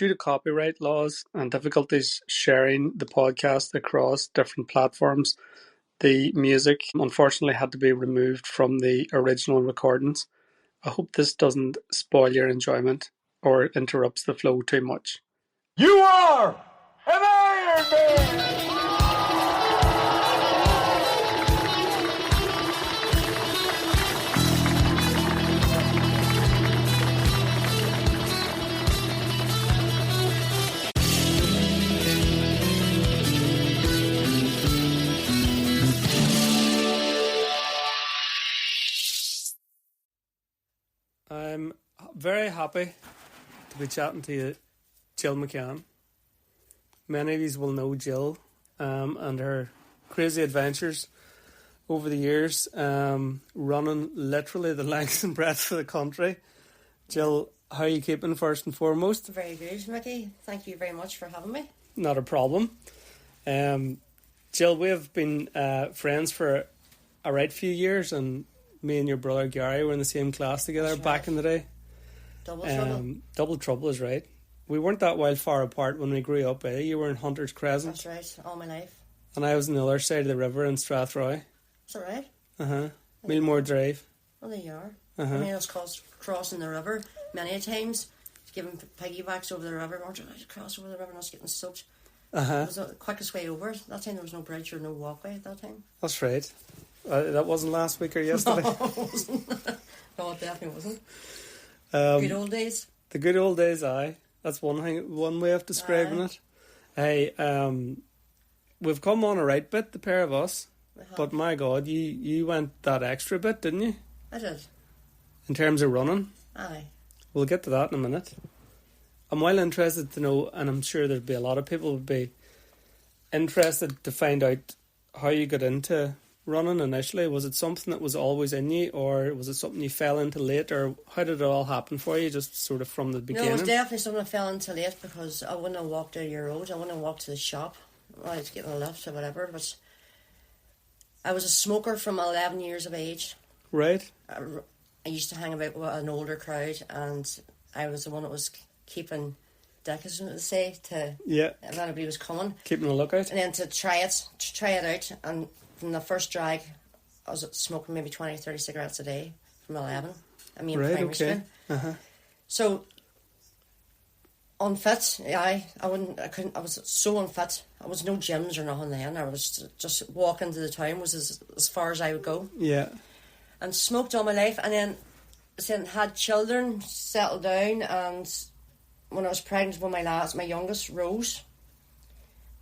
due to copyright laws and difficulties sharing the podcast across different platforms, the music unfortunately had to be removed from the original recordings. I hope this doesn't spoil your enjoyment or interrupts the flow too much. You are an Iron Man! I'm very happy to be chatting to you, Jill McCann. Many of you will know Jill and her crazy adventures over the years, running literally the length and breadth of the country. Jill, how are you keeping first and foremost? Very good, Mickey. Thank you very much for having me. Not a problem. Jill, we have been friends for a right few years, and me and your brother Gary were in the same class together back in the day. Double trouble. Double trouble is right. We weren't that wild far apart when we grew up, eh? You were in Hunter's Crescent. That's right, all my life. And I was on the other side of the river in Strathroy. Is that right? Millmore Drive. Well, there you are. I mean, us crossing the river many a times, giving piggybacks over the river. Weren't you cross over the river and us getting soaked? It was the quickest way over. That time there was no bridge or no walkway at that time. That's right. That wasn't last week or yesterday. No, it wasn't. No, it definitely wasn't. Good old days. The good old days, aye. That's one way of describing it. Hey, we've come on a right bit, the pair of us. But my God, you went that extra bit, didn't you? I did. In terms of running. Aye. We'll get to that in a minute. I'm well interested to know, and I'm sure there'd be a lot of people would be interested to find out how you got into running initially. Was it something that was always in you, or was it something you fell into late, or how did it all happen for you, just sort of from the beginning? No, it was definitely something I fell into late, because I wouldn't have walked out of your road. I wouldn't have walked to the shop, or to get a lift or whatever. But I was a smoker from 11 years of age. Right. I used to hang about with an older crowd, and I was the one that was keeping dick, as they say, to if anybody was coming. Keeping a lookout. And then to try it out, and from the first drag, I was smoking maybe 20 or 30 cigarettes a day from 11. I mean, primary school. So, unfit, I was so unfit. I was no gyms or nothing then. I was just walking to the town was as far as I would go. Yeah. And smoked all my life, and then had children, settled down, and when I was pregnant with my youngest, Rose,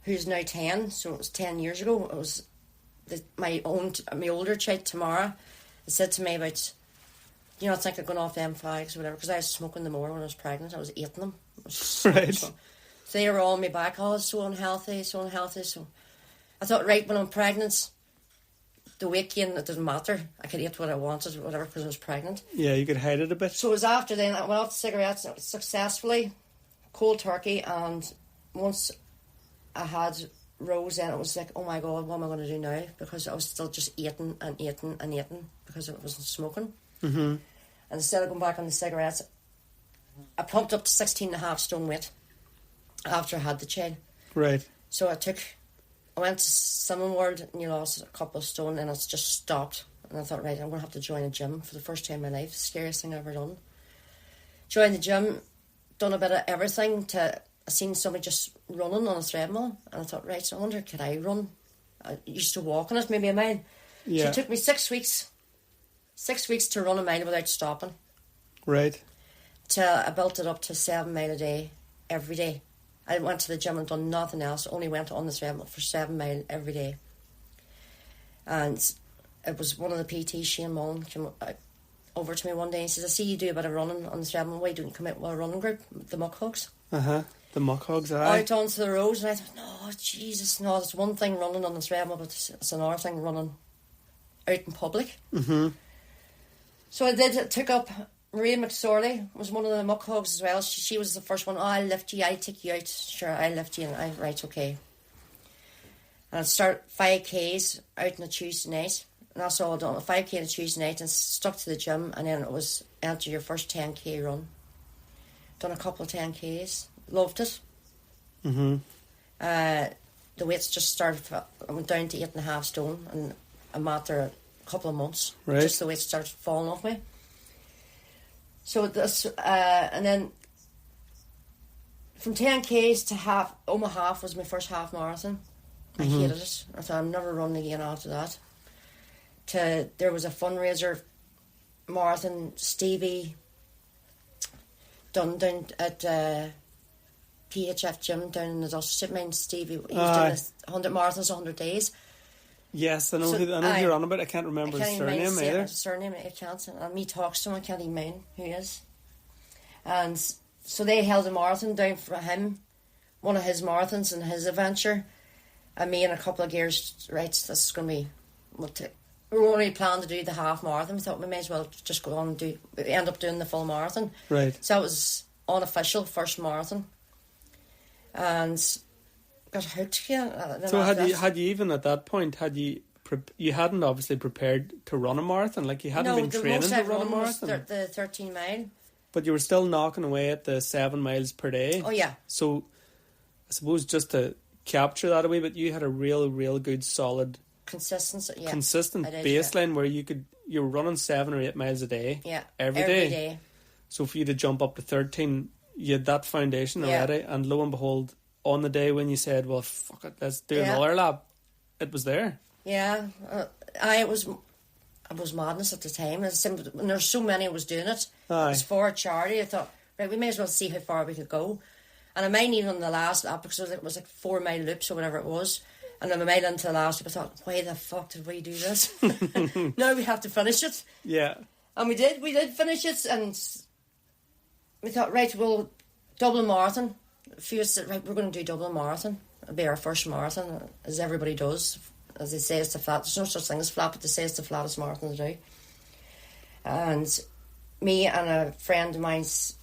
who's now 10, so it was 10 years ago, it was my older child, Tamara, said to me about, I think I'm going off them flags or whatever, because I was smoking them more when I was pregnant. I was eating them. Right. So they were on me back, it's so unhealthy. So I thought, right, when I'm pregnant, the weight gain, it doesn't matter. I could eat what I wanted or whatever because I was pregnant. Yeah, you could hide it a bit. So it was after then, I went off the cigarettes successfully, cold turkey, and once I had Rose, then it was like, oh my God, what am I going to do now? Because I was still just eating because I wasn't smoking. And instead of going back on the cigarettes, I plumped up to 16.5 stone weight after I had the child. Right. So I went to Swimming World and you lost a couple of stone, and it's just stopped. And I thought, right, I'm going to have to join a gym for the first time in my life. Scariest thing I've ever done. Joined the gym, done a bit of everything. I seen somebody just running on a treadmill, and I thought, right, so I wonder, could I run? I used to walk on it, maybe a mile. Yeah. So it took me 6 weeks. 6 weeks to run a mile without stopping. Right. Till I built it up to 7 miles a day, every day. I went to the gym and done nothing else, only went on the treadmill for 7 miles every day. And it was one of the PTs, Shane Mullen, came over to me one day and says, I see you do a bit of running on the treadmill. Why don't you come out with a running group, the Muck Hogs? The Muck Hogs, aye. Out onto the roads, and I thought, no, Jesus, no, there's one thing running on the treadmill, but it's another thing running out in public. So I did, it took up Maria McSorley was one of the Muck Hogs as well. She was the first one. I'll lift you, I'll take you out. Sure, I'll lift you. And right, okay. And I'd start 5Ks out on a Tuesday night. And that's all I done. A 5K on a Tuesday night and stuck to the gym. And then it was enter your first 10K run. Done a couple of 10Ks. loved it. Mm-hmm. The weights just started. I went down to 8.5 stone, and I'm after a couple of months. Right. Just the weight started falling off me. So this, and then from 10Ks to half, half was my first half marathon. I hated it. I thought I'm never running again after that. There was a fundraiser marathon, Stevie done down at PHF gym down in the Dust. Mine Stevie, he was doing this 100 marathons, 100 days. Yes, I know who you're on about. I can't remember his surname either. His surname, I can't. And me talks to him, I can't even mind who he is. And so they held a marathon down for him, one of his marathons and his adventure. And me and a couple of gears, right, this is going to be... We were only planning to do the half marathon. We thought we may as well just go on and end up doing the full marathon. Right. So it was unofficial first marathon. And got hurt again. So had you even at that point, you hadn't obviously prepared to run a marathon? Like you hadn't been training to run a marathon? Was the 13 mile. But you were still knocking away at the 7 miles per day. Oh, yeah. So I suppose just to capture that a wee bit, you had a real good solid... Consistent baseline where you were running 7 or 8 miles a day. Yeah. Every day. So for you to jump up to 13, you had that foundation already, and lo and behold, on the day when you said, well, fuck it, let's do another lap, it was there. Yeah. It was madness at the time. And there's so many who was doing it. Aye. It was for a charity. I thought, right, we may as well see how far we could go. And I might even on the last lap, because it was like 4 mile loops or whatever it was. And then I made it into the last week. I thought, why the fuck did we do this? Now we have to finish it. Yeah. And we did finish it. And we thought, right, we'll Dublin Marathon. A few said, right, we're going to do Dublin Marathon. It'll be our first marathon, as everybody does. As they say, it's the flat. There's no such thing as flat, but they say it's the flattest marathon to do. And me and a friend of mine's,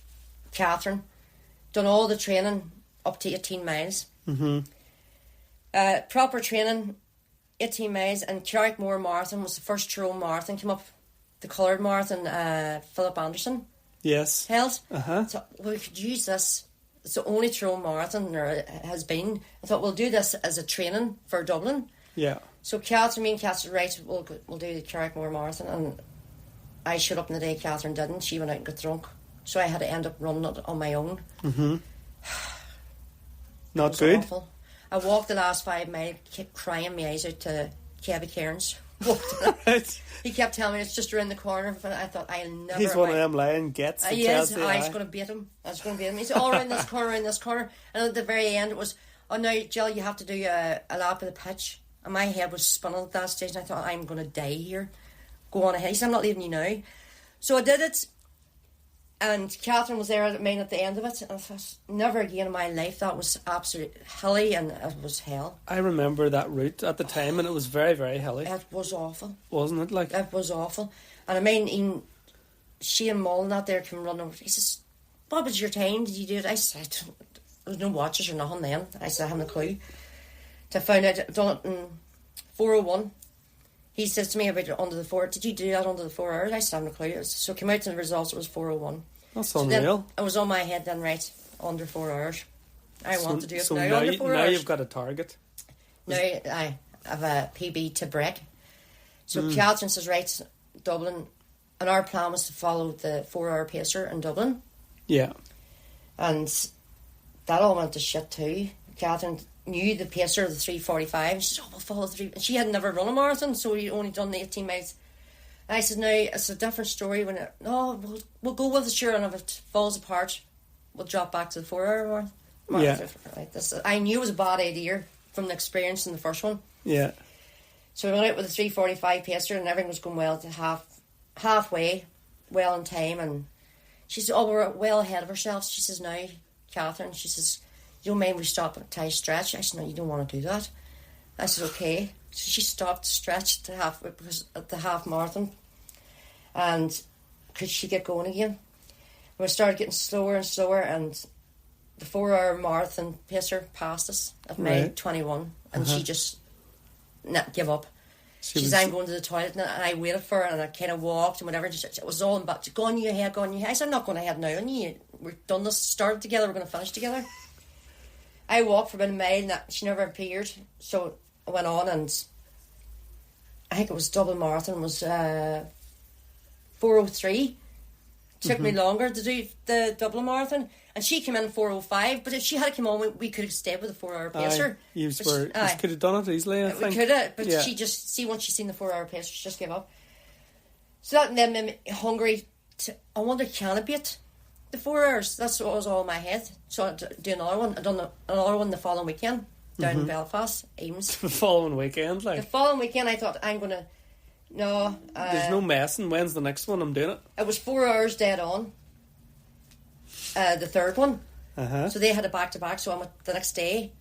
Catherine, done all the training up to 18 miles. Mm-hmm. Proper training, 18 miles, and Carrickmore Marathon was the first Tyrone Marathon. Came up, the coloured marathon, Philip Anderson. Yes. Held. Uh-huh. So we could use this. It's the only Tyrone Marathon there has been. I thought we'll do this as a training for Dublin. Yeah. So me and Catherine, right, we'll do the Carrickmore Marathon, and I showed up in the day. Catherine didn't. She went out and got drunk, so I had to end up running it on my own. Mm-hmm. Not good. Awful. I walked the last 5 miles, kept crying my eyes out to Kevin Cairns. Right. He kept telling me it's just around the corner. But I thought, I'll never... He's one of them lying gets. He is. I was going to beat him. He said, all around this corner, around this corner. And at the very end, it was, oh, now, Jill, you have to do a lap of the pitch. And my head was spinning at that stage. And I thought, I'm going to die here. Go on ahead. He said, I'm not leaving you now. So I did it. And Catherine was there at the end of it. And I thought, never again in my life. That was absolutely hilly, and it was hell. I remember that route at the time, and it was very, very hilly. It was awful. Wasn't it? Like it was awful. And I mean, even Shane Mullen out there came running over. He says, what was your time? Did you do it? I said, there was no watches or nothing then. I said, I haven't a clue. To find out, I'd done it in 4:01. He says to me about it under the 4. Did you do that under the 4 hours? I still haven't a clue. So it came out in the results, it was 4:01. That's so unreal. Then it was on my head then, right, under 4 hours. I want to do it now under 4 now hours. you've got a target. Now I have a PB to break. So Catherine says, right, Dublin, and our plan was to follow the 4-hour pacer in Dublin. Yeah. And that all went to shit too. Catherine knew the pacer of the 3:45. She said, oh, we'll follow the 3. And she had never run a marathon, so we only done the 18 miles. And I said, no, it's a different story. We'll go with it, sure, and if it falls apart, we'll drop back to the 4-hour marathon. Yeah. Right, I knew it was a bad idea from the experience in the first one. Yeah. So we went out with a 3:45 pacer, and everything was going well to halfway, well in time. And she said, oh, we're well ahead of ourselves. She says, now, Catherine, she says, you don't mind we stop at a stretch? I said, no, you don't want to do that. I said, okay. So she stopped, stretched at the half marathon, and could she get going again? And we started getting slower and slower, and the 4-hour marathon pacer passed us at mile 21, and she just give up. She said, I'm going to the toilet, and I waited for her, and I kind of walked and whatever. It was all about, go on your head. I said, I'm not going ahead now, and you we've done this, started together, we're going to finish together. I walked for about a mile and she never appeared. So I went on and I think it was double marathon, was 4:03. Took me longer to do the double marathon. And she came in 4:05, but if she had come on, we could have stayed with the 4 hour pacer. You could have done it easily, I think. We could have, but she just, once she seen the 4 hour pacer, she just gave up. So that then made me hungry. I wonder, can I beat the 4 hours? That's what was all in my head. So I do another one. I done another one the following weekend down in Belfast, Eames. The following weekend, The following weekend, I thought, I'm going to... No. There's no messing. When's the next one? I'm doing it. It was 4 hours dead on. The third one. So they had a back-to-back, so I went the next day.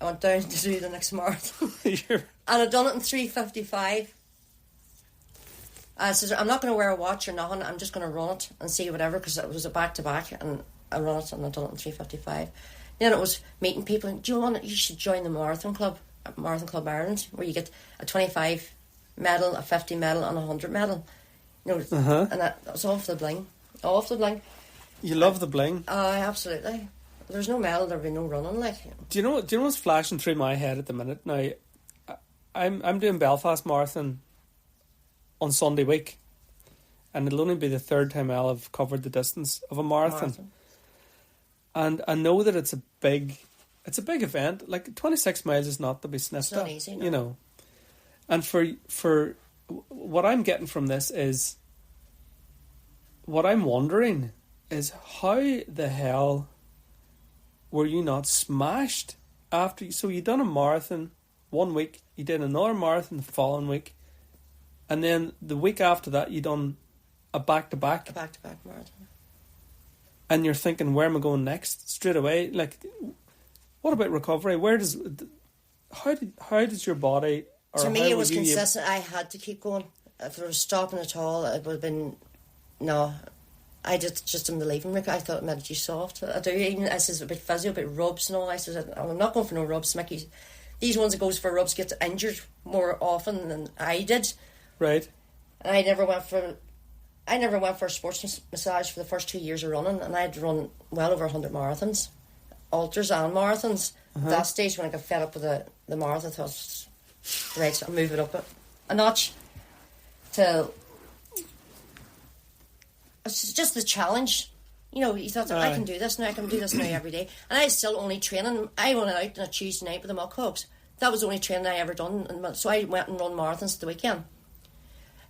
I went down to do the next marathon. And I done it in 3:55. I said, I'm not going to wear a watch or nothing. I'm just going to run it and see whatever, because it was a back-to-back, and I run it and I done it in 3:55. Then it was meeting people. Do you want it? You should join the Marathon Club Ireland, where you get a 25 medal, a 50 medal, and a 100 medal. You know, and that was all for the bling. All for the bling. You love the bling. Absolutely. There's no medal, there'd be no running. Like, do you know what's flashing through my head at the minute? Now, I'm doing Belfast Marathon on Sunday week, and it'll only be the third time I'll have covered the distance of a marathon. And I know that it's a big event. Like 26 miles is not to be sniffed at. It's not easy, no. You know. And for what I'm getting from this is, what I'm wondering is, how the hell were you not smashed after? So you done a marathon 1 week, you did another marathon the following week, and then the week after that you done a back-to-back. A back-to-back marathon. And you're thinking, where am I going next? Straight away, like, what about recovery? How does your body? To me, it was consistent. I had to keep going. If I was stopping at all, it would have been no. I just didn't believe in Rick. I thought it made you soft. I do. Even I says a bit physio, a bit rubs and all. I says, I'm not going for no rubs, Mickey. These ones that goes for rubs get injured more often than I did. Right. And I never went for a sports massage for the first 2 years of running, and I had run well over 100 marathons, ultras and marathons. At that stage, when I got fed up with the marathon, I thought, right, so I'll move it up a notch till it's just the challenge. You know, you thought, I can do this now, every day. And I still only training. I went out on a Tuesday night with the Muck Hogs. That was the only training I ever done. And so I went and run marathons the weekend.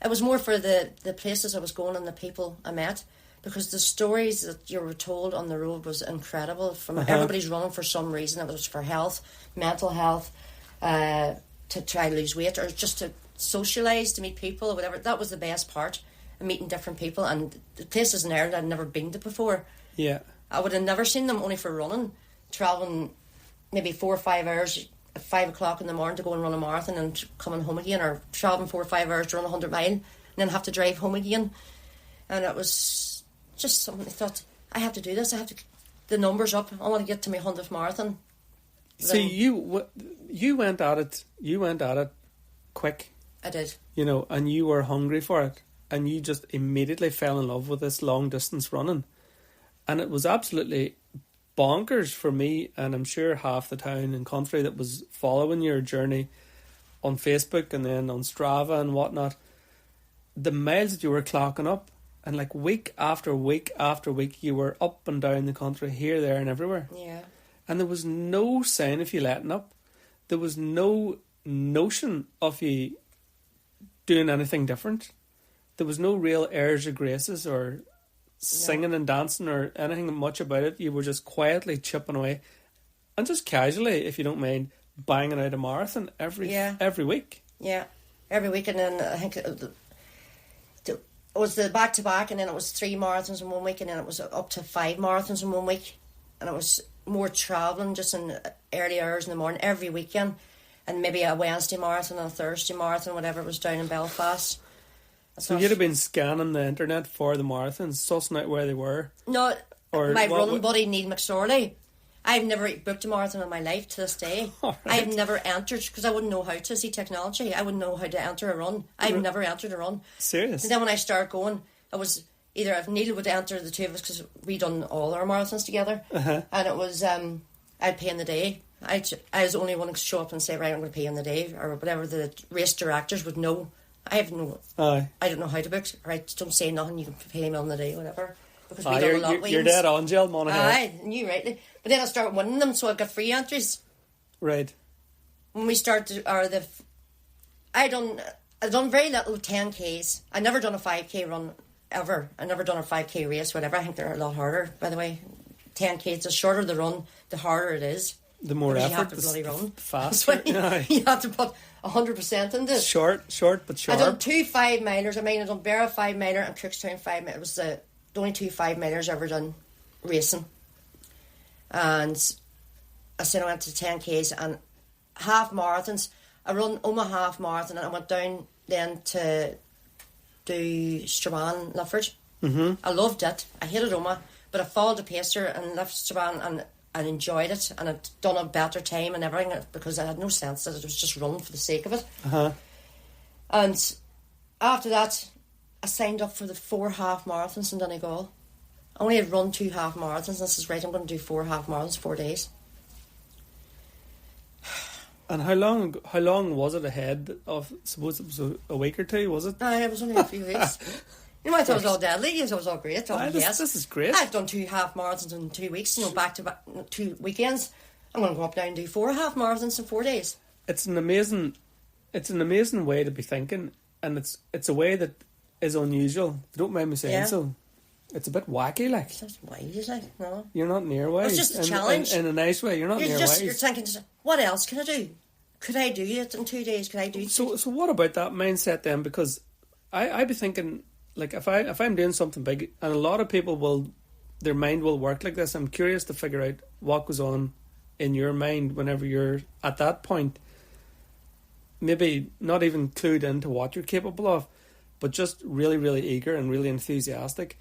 It was more for the places I was going and the people I met, because the stories that you were told on the road was incredible. From everybody's running for some reason. It was for health, mental health, to try to lose weight, or just to socialise, to meet people or whatever. That was the best part, meeting different people. And the places in Ireland I'd never been to before. Yeah, I would have never seen them, only for running, travelling maybe 4 or 5 hours at 5 o'clock in the morning to go and run a marathon and coming home again, or travelling 4 or 5 hours to run 100 mile and then have to drive home again. And it was just something I thought, I have to do this. I have to, the numbers up. I want to get to my 100th marathon. See, you went at it quick. I did. You know, and you were hungry for it, and you just immediately fell in love with this long distance running, and it was absolutely bonkers for me, and I'm sure half the town and country that was following your journey on Facebook and then on Strava and whatnot, the miles that you were clocking up, and like week after week after week you were up and down the country, here, there and everywhere. Yeah. And there was no sign of you letting up. There was no notion of you doing anything different. There was no real airs or graces or singing and dancing or anything much about it. You were just quietly chipping away, and just casually, if you don't mind, banging out a marathon every week. Yeah, every week. And then I think it was the back-to-back, and then it was 3 marathons in 1 week, and then it was up to 5 marathons in 1 week. And it was more travelling just in early hours in the morning every weekend, and maybe a Wednesday marathon and a Thursday marathon, whatever it was, down in Belfast. So you'd have been scanning the internet for the marathons, sussing out where they were? No, my running buddy, Neil McSorley. I've never booked a marathon in my life to this day. Right. I've never entered, because I wouldn't know how to see technology. I wouldn't know how to enter a run. I've never entered a run. Serious? And then when I started going, it was either if Neil would enter the two of us, because we done all our marathons together, and it was I'd pay in the day. I was the only one to show up and say, right, I'm going to pay in the day, or whatever the race directors would know. I don't know how to book. Right, don't say nothing. You can pay me on the day, whatever. Because we done a lot. You're dead on, Jill. Aye, knew rightly. But then I started winning them, so I got free entries. Right. When we started, I done very little 10Ks. I never done a 5K run ever. I never done a 5K race, whatever. I think they're a lot harder, by the way. 10K, the shorter the run, the harder it is. The more effort, you have to bloody run. Faster. You have to put 100% into it. Short but sharp. I done 2 5-milers. I done Barra 5-miler and Cookstown 5-miler. It was the only 2 5-milers I ever done racing. And I said I went to 10Ks and half marathons. I run Oma half marathon and I went down then to do Strabane Lifford. I loved it. I hated Oma, but I followed the pacer and left Strabane and enjoyed it, and I'd done a better time and everything because I had no sense that it was just running for the sake of it. And after that, I signed up for the 4 half marathons in Donegal. I only had run 2 half marathons, and this is right, I'm going to do 4 half marathons, 4 days. And how long was it ahead of, suppose it was a week or 2, was it? It was only a few weeks. You know, I thought it was all deadly. It was all great. This is great. I've done 2 half marathons in 2 weeks, back to back 2 weekends. I'm going to go up down and do 4 half marathons in 4 days. It's an amazing way to be thinking, and it's a way that is unusual. If you don't mind me saying so. It's a bit wacky, like. It's just wise, like, no. You're not near wise. It's just a challenge. In a nice way, you're not near wise. You're thinking, what else can I do? Could I do it in 2 days? Could I do it? So what about that mindset then? Because I'd be thinking, like, if I'm doing something big, and a lot of people their mind will work like this. I'm curious to figure out what goes on in your mind whenever you're at that point. Maybe not even clued into what you're capable of, but just really, really eager and really enthusiastic.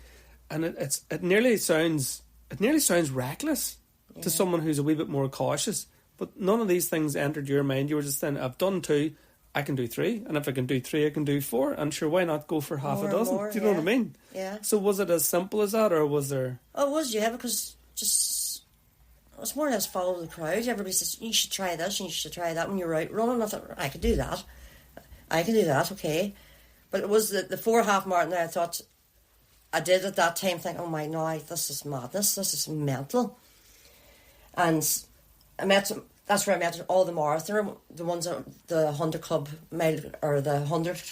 And it nearly sounds reckless to someone who's a wee bit more cautious. But none of these things entered your mind. You were just saying, I've done 2, I can do 3, and if I can do 3, I can do 4. And sure, why not go for half a dozen? Do you know what I mean? Yeah. So was it as simple as that, or was there? Oh, it was, yeah, because it was more or less follow the crowd. Everybody says, you should try this, and you should try that when you're out running. I thought, I could do that. Okay. But it was the 4 half marathon that I thought I did at that time, think, oh my, no, this is madness, this is mental. And that's where I met all the marathon, the ones that the 100 Club mile, or the 100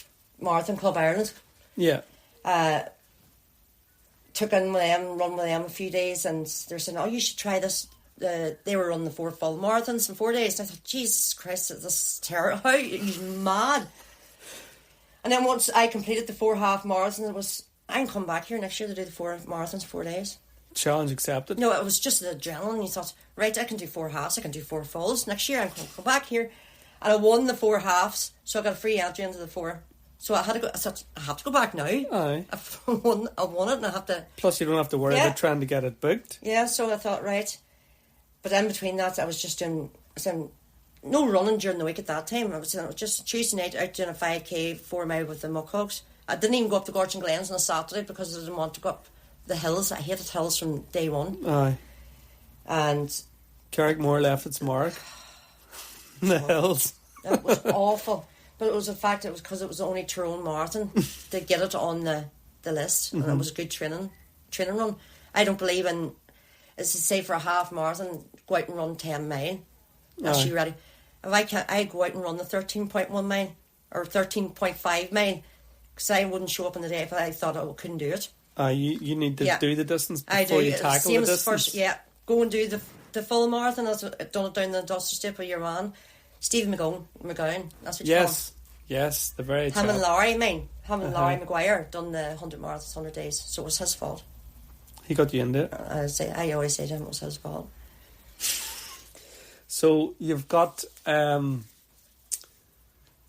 Marathon Club Ireland. Yeah. Took in with them, run with them a few days, and they're saying, oh, you should try this. They were running the 4 full marathons in 4 days. And I thought, Jesus Christ, this is terrible. How? He's mad. And then once I completed the 4 half marathons, I can come back here next year to do the 4 marathons in 4 days. Challenge accepted. No, it was just the adrenaline. You thought, right, I can do 4 halves, I can do 4 fulls. Next year I can come back here. And I won the 4 halves, so I got a free entry into the 4. So I thought, I have to go back now. Aye. I won it, and I have to... Plus you don't have to worry about trying to get it booked. Yeah, so I thought, right. But in between that, I was just doing no running during the week at that time. I was just Tuesday night out doing a 5K 4 mile with the Muckhogs. I didn't even go up the Gorge and Glens on a Saturday because I didn't want to go up the hills. I hated hills from day one. Aye. And Carrickmore left its mark. The hills. It was awful. But it was the fact it was because it was the only Tyrone marathon to get it on the list. And it was a good training run. I don't believe in, as to say, for a half marathon, go out and run 10 mile. That's you ready. If I go out and run the 13.1 mile or 13.5 mile, because I wouldn't show up in the day if I thought I couldn't do it. You need to do the distance before you tackle the distance. First, go and do the full marathon. I've done it down the Industrial Estate with your man, Stephen McGowan. That's what you call him. Yes, the very Him and Laurie Maguire done the 100 marathons, 100 days. So it was his fault. He got you into it. I always say to him it was his fault. So you've got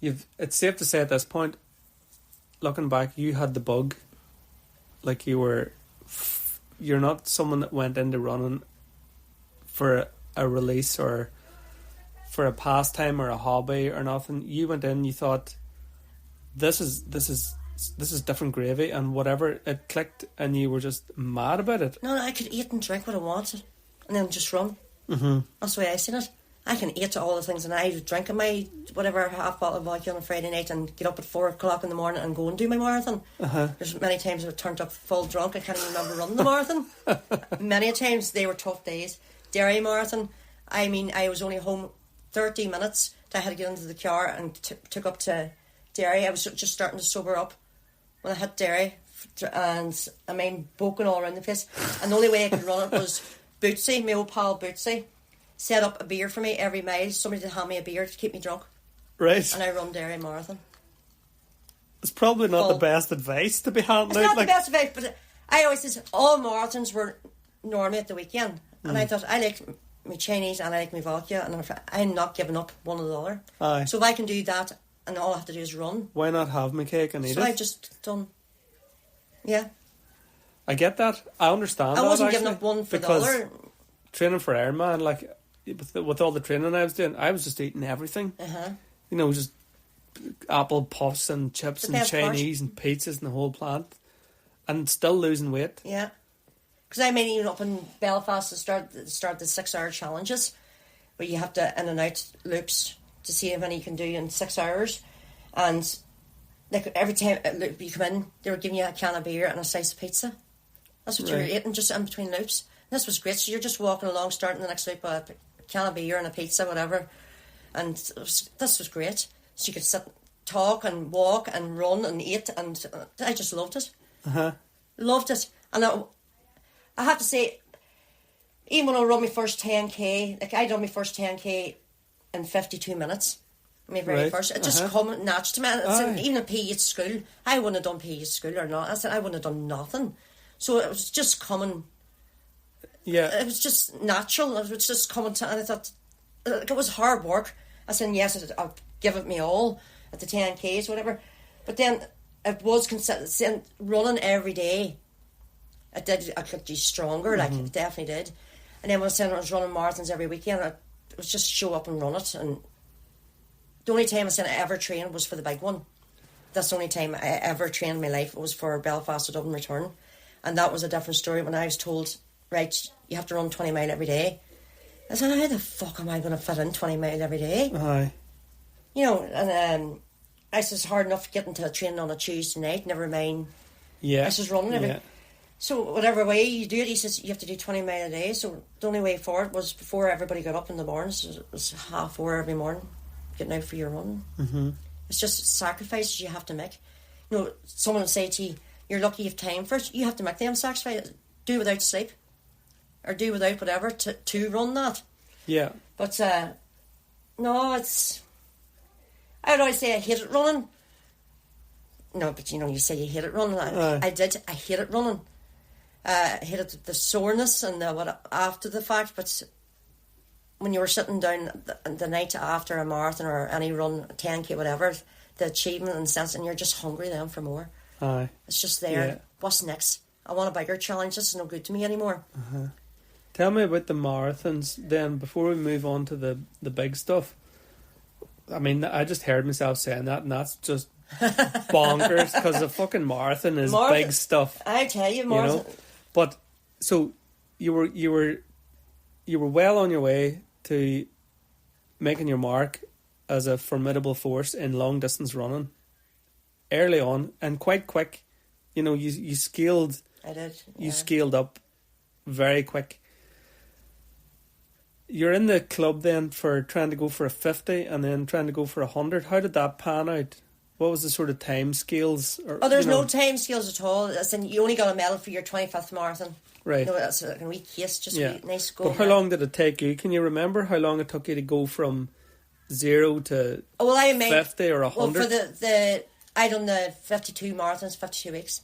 it's safe to say at this point, looking back, you had the bug. Like you're not someone that went into running for a release or for a pastime or a hobby or nothing. You went in, you thought, this is this is different gravy and whatever, it clicked and you were just mad about it. No, I could eat and drink what I wanted and then just run. Mm-hmm. That's the way I seen it. I can eat all the things and I would drink my whatever half bottle of vodka on a Friday night and get up at 4 o'clock in the morning and go and do my marathon. There's many times I've turned up full drunk. I can't even remember running the marathon. Many times they were tough days. Derry marathon, I mean, I was only home 30 minutes. I had to get into the car and took up to Derry. I was just starting to sober up when I hit Derry, and I mean, boking all around the place. And the only way I could run it was Bootsy, my old pal Bootsy, set up a beer for me every mile. Somebody to hand me a beer to keep me drunk. Right. And I run Derry marathon. It's probably not the best advice to be handing out. It's not the best advice, but I always said all marathons were normally at the weekend. And I thought, I like my Chinese and I like my vodka, and I'm not giving up one or the other. Aye. So if I can do that and all I have to do is run. Why not have my cake and eat it? So I just done. Yeah. I get that. I understand I that, wasn't actually, giving up one for the because other. training for Ironman, like with all the training I was doing, I was just eating everything. You know, just apple puffs and chips and Chinese and pizzas and the whole plant, and still losing weight. Yeah. Because I mean, even up in Belfast to start the 6-hour challenges, where you have to in and out loops to see how many you can do in 6 hours, and like every time you come in, they were giving you a can of beer and a slice of pizza. That's what you were eating just in between loops. And this was great. So you're just walking along, starting the next loop with a can of beer and a pizza, whatever, and this was great. So you could sit, talk, and walk, and run, and eat, and I just loved it. Loved it, and I have to say, even when I run my first 10k, like I done my first 10k in 52 minutes. My very first. It just come natural to me. And even in PE at school, I wouldn't have done PE at school or not. I said I wouldn't have done nothing. So it was just coming. Yeah. It was just natural. It was just coming to, and I thought, it was hard work. I said, yes, I'll give it me all at the 10Ks, whatever. But then it was considered running every day. I could do stronger, like it definitely did. And then when I was running marathons every weekend, it was just show up and run it. And the only time I ever trained was for the big one. That's the only time I ever trained in my life. It was for Belfast to Dublin return. And that was a different story when I was told, right, you have to run 20 mile every day. I said, how the fuck am I going to fit in 20 mile every day? Aye. You know, and I said, it's hard enough getting to training on a Tuesday night, never mind. Yeah. I says, running every So whatever way you do it, he says, you have to do 20 mile a day. So the only way for it was before everybody got up in the morning. So it was 4:30 every morning, getting out for your run. It's just sacrifices you have to make. You know, someone will say to you, you're lucky you have time for it. You have to make them sacrifices. Do without sleep. Or do without whatever to run that. Yeah. But, no, it's... I would always say I hate it running. No, but you know, you say you hate it running. I did. I hate it running. I hated the soreness and what after the fact. But when you were sitting down the night after a marathon or any run, 10k, whatever, the achievement and sense, and you're just hungry then for more. Aye. It's just there. Yeah. What's next? I want a bigger challenge. This is no good to me anymore. Tell me about the marathons then, before we move on to the big stuff. I mean, I just heard myself saying that, and that's just bonkers, because the fucking marathon is big stuff. I tell you, marathon. You know? But so you were well on your way to making your mark as a formidable force in long distance running early on, and quite quick. You know, you scaled. I did. Yeah. You scaled up very quick. You're in the club then for trying to go for a 50 and then trying to go for 100. How did that pan out? What was the sort of time scales? There's no time scales at all. Listen, you only got a medal for your 25th marathon. Right. You know, that's a wee case, just a wee nice goal. But how long did it take you? Can you remember how long it took you to go from 0 to 50 or 100? Well, for I done the 52 marathons, 52 weeks.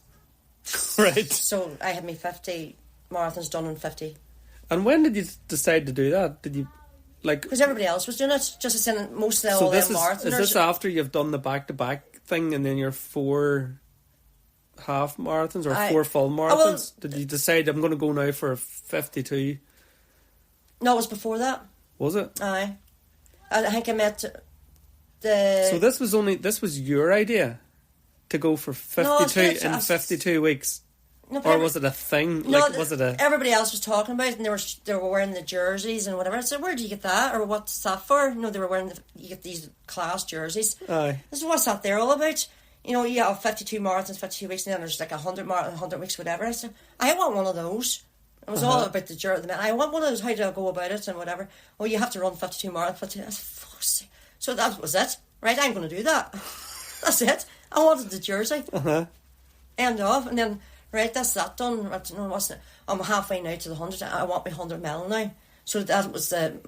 Right. So I had my 50 marathons done in 50. And when did you decide to do that? Did you, like... Because everybody else was doing it. Just as in most of all them marathoners. Is this after you've done the back-to-back thing and then your 4 half marathons or 4 full marathons? Did you decide, I'm going to go now for 52? No, it was before that. Was it? Aye. I think I met the... So this was your idea? to go for 52 in 52 weeks? No, Or was it a thing? No, like, was it a... everybody else was talking about it, and they were wearing the jerseys and whatever. I said, where do you get that? Or what's that for? No, they were wearing you get these class jerseys. Aye. This is what's that there all about. You know, you have 52 marathons, 52 weeks, and then there's like 100 marathons, 100 weeks, whatever. I said, I want one of those. It was all about the jersey. I want one of those, how do I go about it and whatever. Oh, you have to run 52 marathons. 52. I said, fuck's sake. So that was it. Right, I'm going to do that. That's it. I wanted the jersey. End of. And then... Right, that's that done. No, wasn't it? I'm halfway now to the 100. I want my 100 mile now. So that was the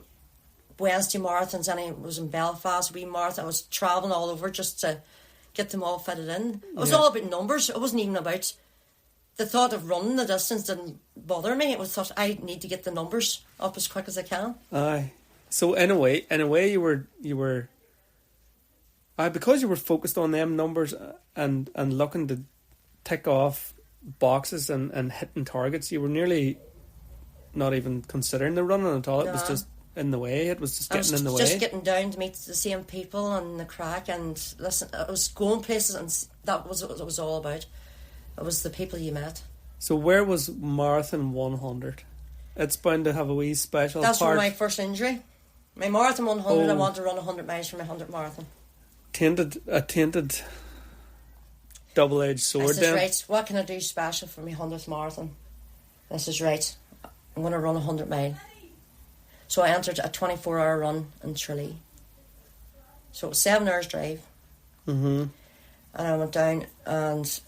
Wednesday marathons, and I was in Belfast, wee marathon. I was travelling all over just to get them all fitted in. It was all about numbers. It wasn't even about... The thought of running the distance didn't bother me. It was thought I need to get the numbers up as quick as I can. Aye. So in a way, you were... because you were focused on them numbers and looking to tick off boxes and hitting targets, you were nearly not even considering the running at all. It was just in the way. It was just getting in the way. Just getting down to meet the same people and the crack and listen. It was going places, and that was what it was all about. It was the people you met. So where was Marathon 100? It's bound to have a wee special That's part. from my first injury. My Marathon 100, I wanted to run 100 miles for my 100th marathon. A tainted double-edged sword. This is then. right. What can I do special for my 100th marathon? This is right. I'm going to run 100 mile. So I entered a 24-hour run in Tralee. So it was 7 hours drive. Mm-hmm. And I went down and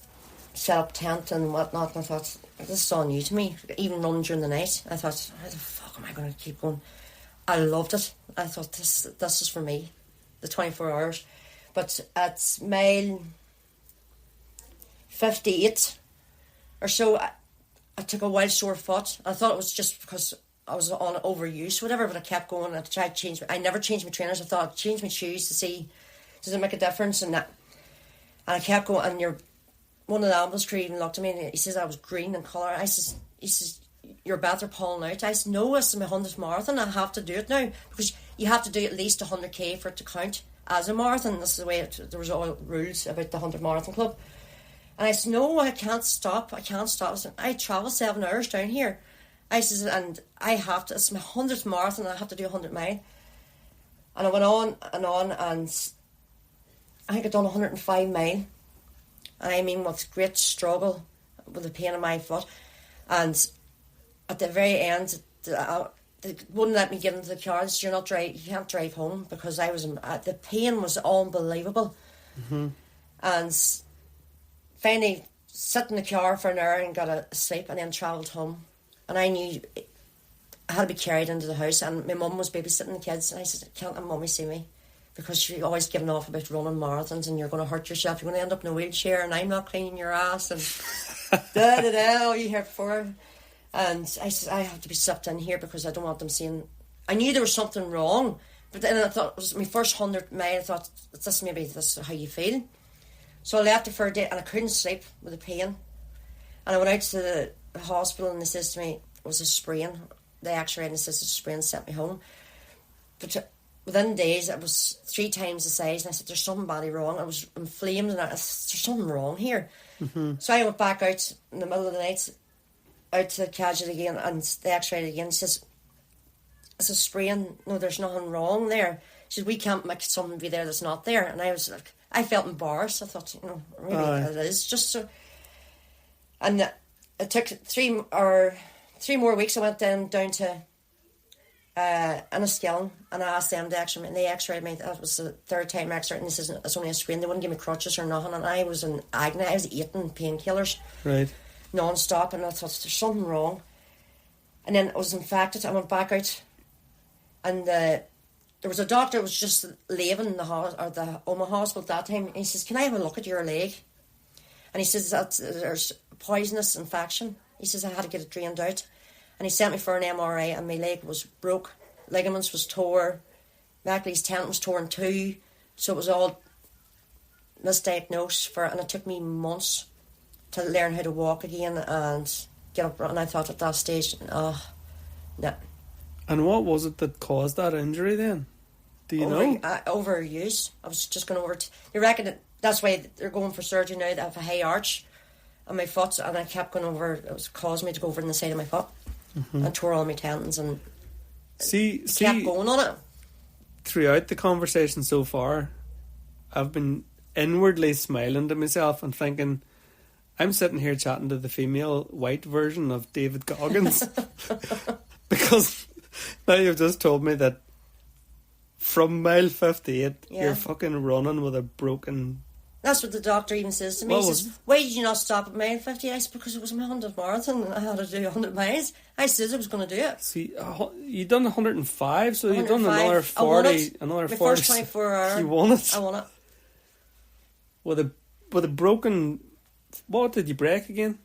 set up tent and whatnot, and I thought, this is all new to me. Even running during the night, I thought, how the fuck am I going to keep going? I loved it. I thought, this is for me, the 24 hours. But at mile 58 or so, I took a wild sore foot. I thought it was just because I was on overuse, whatever, but I kept going. I tried to change. I never changed my trainers. I thought I'd change my shoes to see, does it make a difference? And I kept going. And one of the ambulance crew even looked at me and he says I was green in colour. He says, you're better pulling out. I said, no, this is my 100th marathon. I have to do it now because you have to do at least 100k for it to count as a marathon. This is the way there was all rules about the 100 Marathon Club. And I said, no, I can't stop. I said, I travel 7 hours down here. I said, and I have to, it's my 100th marathon, I have to do 100 mile. And I went on, and I think I'd done 105 mile. And I mean, with great struggle, with the pain in my foot. And at the very end, they wouldn't let me get into the car. They said, you can't drive home, because I was, the pain was unbelievable. Mm-hmm. And finally sat in the car for an hour and got a sleep, and then travelled home. And I knew I had to be carried into the house, and my mum was babysitting the kids, and I said, can't let mummy see me, because she's always giving off about running marathons and you're going to hurt yourself, you're going to end up in a wheelchair and I'm not cleaning your ass and all you heard before. And I said, I have to be slipped in here because I don't want them seeing. I knew there was something wrong, but then I thought it was my first 100 mile. I thought, this is how you feel. So I left it for a day and I couldn't sleep with the pain. And I went out to the hospital and they said to me, it was a sprain. They x-rayed and said it was a sprain and sent me home. But within days, it was 3 times the size. And I said, there's something badly wrong. I was inflamed and I said, there's something wrong here. Mm-hmm. So I went back out in the middle of the night, out to the casualty again, and they x-rayed it again. She says, it's a sprain. No, there's nothing wrong there. She said, we can't make something be there that's not there. And I was like, I felt embarrassed. I thought, maybe it is just so. And it took 3 more weeks. I went down to Enniskillen and I asked them to x-ray me, and they x-rayed me. That was the 3rd time x-ray, and they said it's only a sprain. They wouldn't give me crutches or nothing, and I was in agony. I was eating painkillers non-stop, and I thought there's something wrong. And then I was infected. I went back out, and there was a doctor who was just leaving the Oma hospital at that time, and he says, can I have a look at your leg? And he says that there's poisonous infection. He says I had to get it drained out. And he sent me for an MRI, and my leg was broke. Ligaments was tore. My Achilles tendon was torn too. So it was all misdiagnosed and it took me months to learn how to walk again and get up. And I thought at that stage, no. And what was it that caused that injury then? Do you know? Overuse. I was just going over it. They reckon that That's why they're going for surgery now. They have a high arch on my foot, and I kept going over. It was causing me to go over on the side of my foot and tore all my tendons and kept going on it. Throughout the conversation so far, I've been inwardly smiling to myself and thinking, I'm sitting here chatting to the female white version of David Goggins. Because now you've just told me that from mile 58, you're fucking running with a broken... That's what the doctor even says to me. He says, why did you not stop at mile 50? I said, because it was my 100th marathon and I had to do 100 miles. I said I was going to do it. See, you done 105, so you've done another 40. Another my 40. First 24 hours. You won it. I won it. With a broken... What did you break again?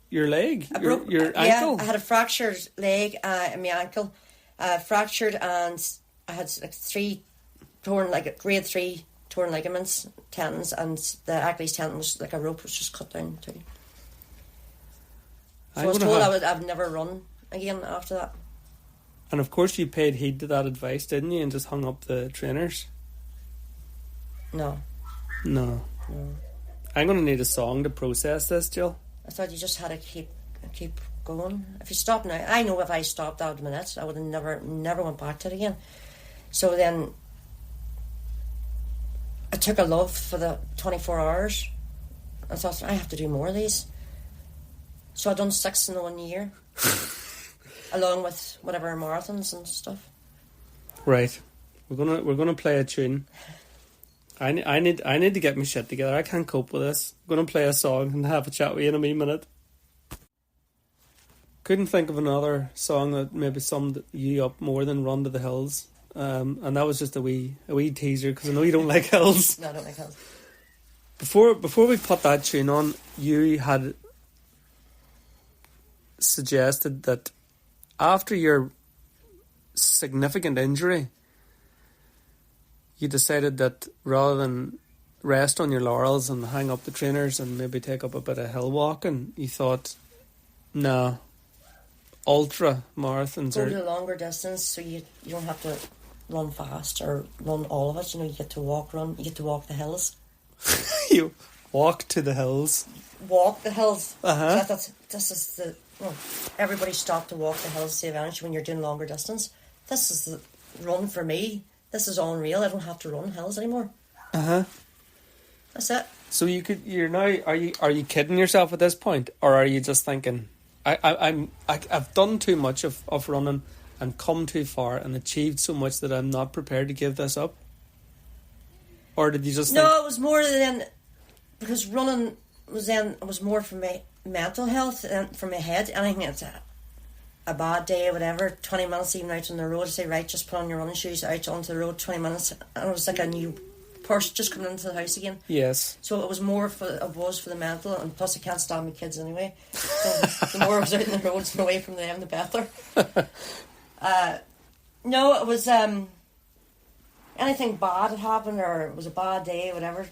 Your leg? Your ankle? Yeah, I had a fractured leg in my ankle. Fractured, and I had like grade 3 torn ligaments, tendons, and the Achilles tendon was like a rope was just cut down too. So I was told I'd never run again after that. And of course you paid heed to that advice, didn't you, and just hung up the trainers? No. I'm going to need a song to process this, Jill. I thought you just had to keep going. If you stop now, I know if I stopped out of minutes, I would have never went back to it again. So then I took a love for the 24 hours. I thought, I have to do more of these. So I done 6 in 1 year. Along with whatever marathons and stuff. Right. We're gonna play a tune. I need to get my shit together. I can't cope with this. I'm going to play a song and have a chat with you in a wee minute. Couldn't think of another song that maybe summed you up more than Run to the Hills. And that was just a wee teaser because I know you don't like hills. No, I don't like hills. Before we put that tune on, you had suggested that after your significant injury, you decided that rather than rest on your laurels and hang up the trainers and maybe take up a bit of hill walking, you thought, nah, ultra marathons go to a longer distance, so you don't have to run fast or run all of it. You know, you get to walk the hills. You walk to the hills. Walk the hills. Uh-huh. This is the... everybody stop to walk the hills to save energy when you're doing longer distance. This is the run for me. This is unreal. I don't have to run hills anymore. Uh-huh. That's it. So you're now... Are you kidding yourself at this point? Or are you just thinking, I've done too much of running and come too far and achieved so much that I'm not prepared to give this up? Or did you just think... No, it was more than... Because running was more for my mental health and for my head. Anything it's a bad day or whatever, 20 minutes even out on the road, I say, right, just put on your running shoes, out onto the road, 20 minutes. And it was like a new person just coming into the house again. Yes. So it was more for the mental, and plus I can't stand my kids anyway. So the more I was out on the roads and away from them, the better. No, it was anything bad had happened, or it was a bad day, whatever.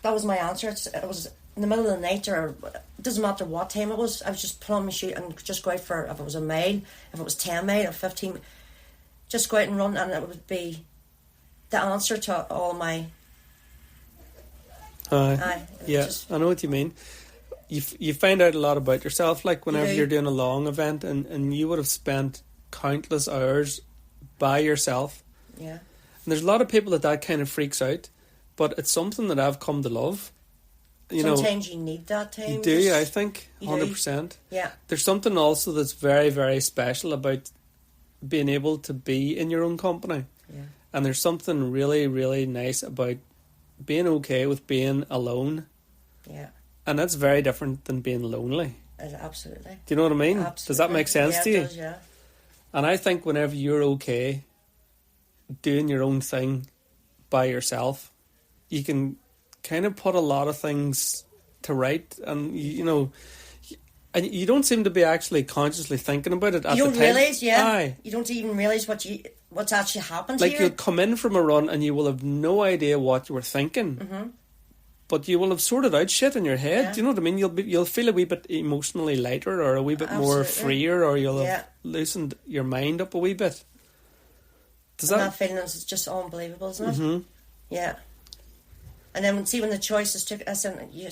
That was my answer. It was in the middle of the night, or it doesn't matter what time it was. I was just put on my shoe and just go out for, if it was a mile, if it was 10 mile or 15, just go out and run, and it would be the answer to all my... yeah, just, I know what you mean. You find out a lot about yourself, like whenever you're doing a long event, and you would have spent countless hours by yourself. Yeah. And there's a lot of people that kind of freaks out, but it's something that I've come to love. Sometimes you need that time. You do, I think, 100%. Yeah. There's something also that's very, very special about being able to be in your own company. Yeah. And there's something really, really nice about being okay with being alone. Yeah. And that's very different than being lonely. Absolutely. Do you know what I mean? Absolutely. Does that make sense to you? It does, yeah. And I think whenever you're okay doing your own thing by yourself, you can kind of put a lot of things to right, and and you don't seem to be actually consciously thinking about it at the time. You don't realise, yeah. Aye. You don't even realise what's actually happened to you. Like, you'll come in from a run and you will have no idea what you were thinking. Mm-hmm. But you will have sorted out shit in your head. Yeah. Do you know what I mean? You'll feel a wee bit emotionally lighter, or a wee bit more freer, or you'll have loosened your mind up a wee bit. That feeling is just unbelievable, isn't it? Mm-hmm. Yeah. And then see when the choices took, I said, you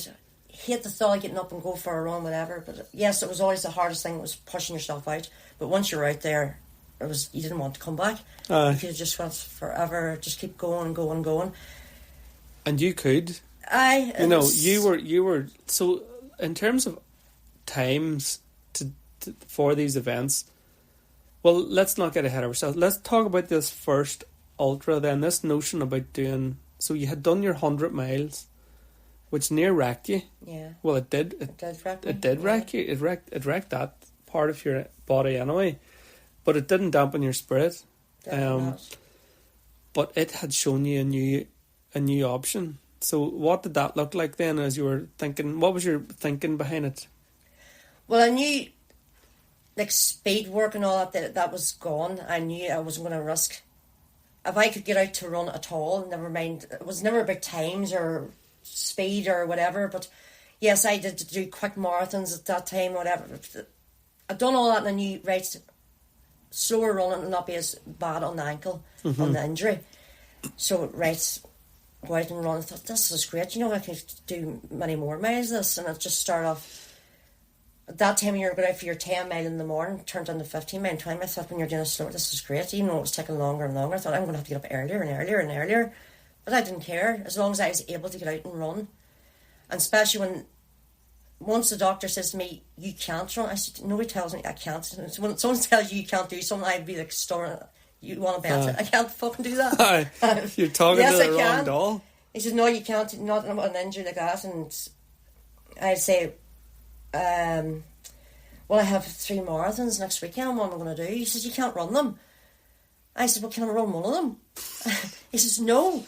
hate the thought of getting up and go for a run, whatever. But yes, it was always the hardest thing, was pushing yourself out. But once you're out there, you didn't want to come back. You could have just went forever, just keep going and going and going. And you could. You were so in terms of times for these events. Well, let's not get ahead of ourselves. Let's talk about this first ultra then. This notion about doing. So you had done your 100 miles, which near wrecked you. Yeah. Well, it did. It did wreck me. It did wreck you. It wrecked that part of your body anyway, but it didn't dampen your spirit. But it had shown you a new option. So what did that look like then as you were thinking? What was your thinking behind it? Well, I knew, like, speed work and all that was gone. I knew I wasn't going to risk. If I could get out to run at all, never mind. It was never about times or speed or whatever. But yes, I did do quick marathons at that time, whatever. I'd done all that and I knew, right, slower running will not be as bad on the ankle, on the injury. So, right, go out and run. I thought, this is great. I could do many more miles of this. And I just started off. At that time, you were going out for your 10 mile in the morning, turned into 15 mile and 20 mile. I thought, when you're doing it slower, this is great. Even though it was taking longer and longer, I thought, I'm going to have to get up earlier and earlier and earlier. But I didn't care, as long as I was able to get out and run. And especially once the doctor says to me, you can't run, I said, nobody tells me I can't. So when someone tells you can't do something, I'd be like, you want to bet it? I can't fucking do that. You're talking yes, to the wrong doll. He said, no, you can't, not an injury like that. And I'd say, well, I have 3 marathons next weekend. What am I going to do? He says, you can't run them. I said, well, can I run one of them? He says, no.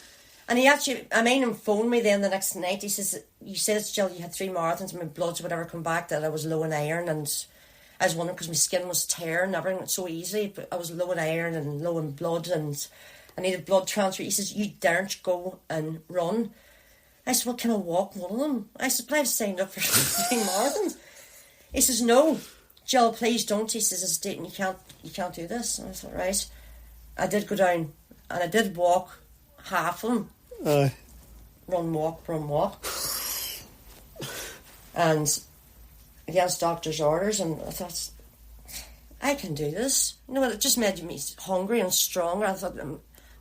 And he actually, I made him phone me then the next night. He says, you said, Jill, you had 3 marathons and my bloods would ever come back, that I was low in iron. And I was wondering, because my skin was tearing, everything went so easily, but I was low in iron and low in blood and I needed blood transfer. He says, you daren't go and run. I said, well, can I walk one of them? I said, but I've signed up for 3 marathons. He says, no, Jill, please don't. He says, it's dating, you can't do this. And I thought, right. I did go down and I did walk half of them. Run, walk. And against doctor's orders, and I thought, I can do this. It just made me hungry and stronger. I thought,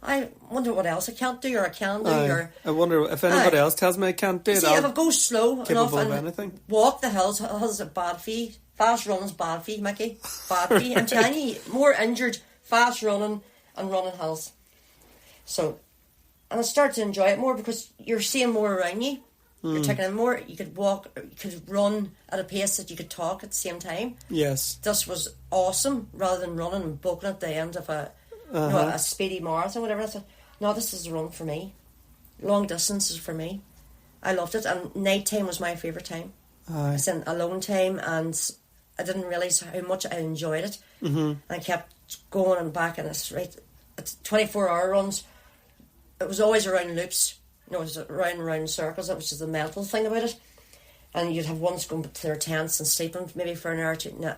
I wonder what else I can't do or I can do. I wonder if anybody else tells me I can't do it. See, if I go slow enough and anything. Walk the hills are bad for you. Fast running's bad for you, Mickey. Bad for you. I'm telling you, more injured, fast running and running hills. So, and I started to enjoy it more because you're seeing more around you. You're taking in more. You could walk, you could run at a pace that you could talk at the same time. Yes. This was awesome, rather than running and bulking at the end of a speedy marathon, whatever. I thought, no, this is a run for me. Long distance is for me. I loved it, and night time was my favourite time. It's an alone time, and I didn't realise how much I enjoyed it. And I kept going and back, and it's 24-hour runs. It was always around loops. It was round and round circles. That was just the mental thing about it. And you'd have ones going to their tents and sleeping maybe for an hour or two. No,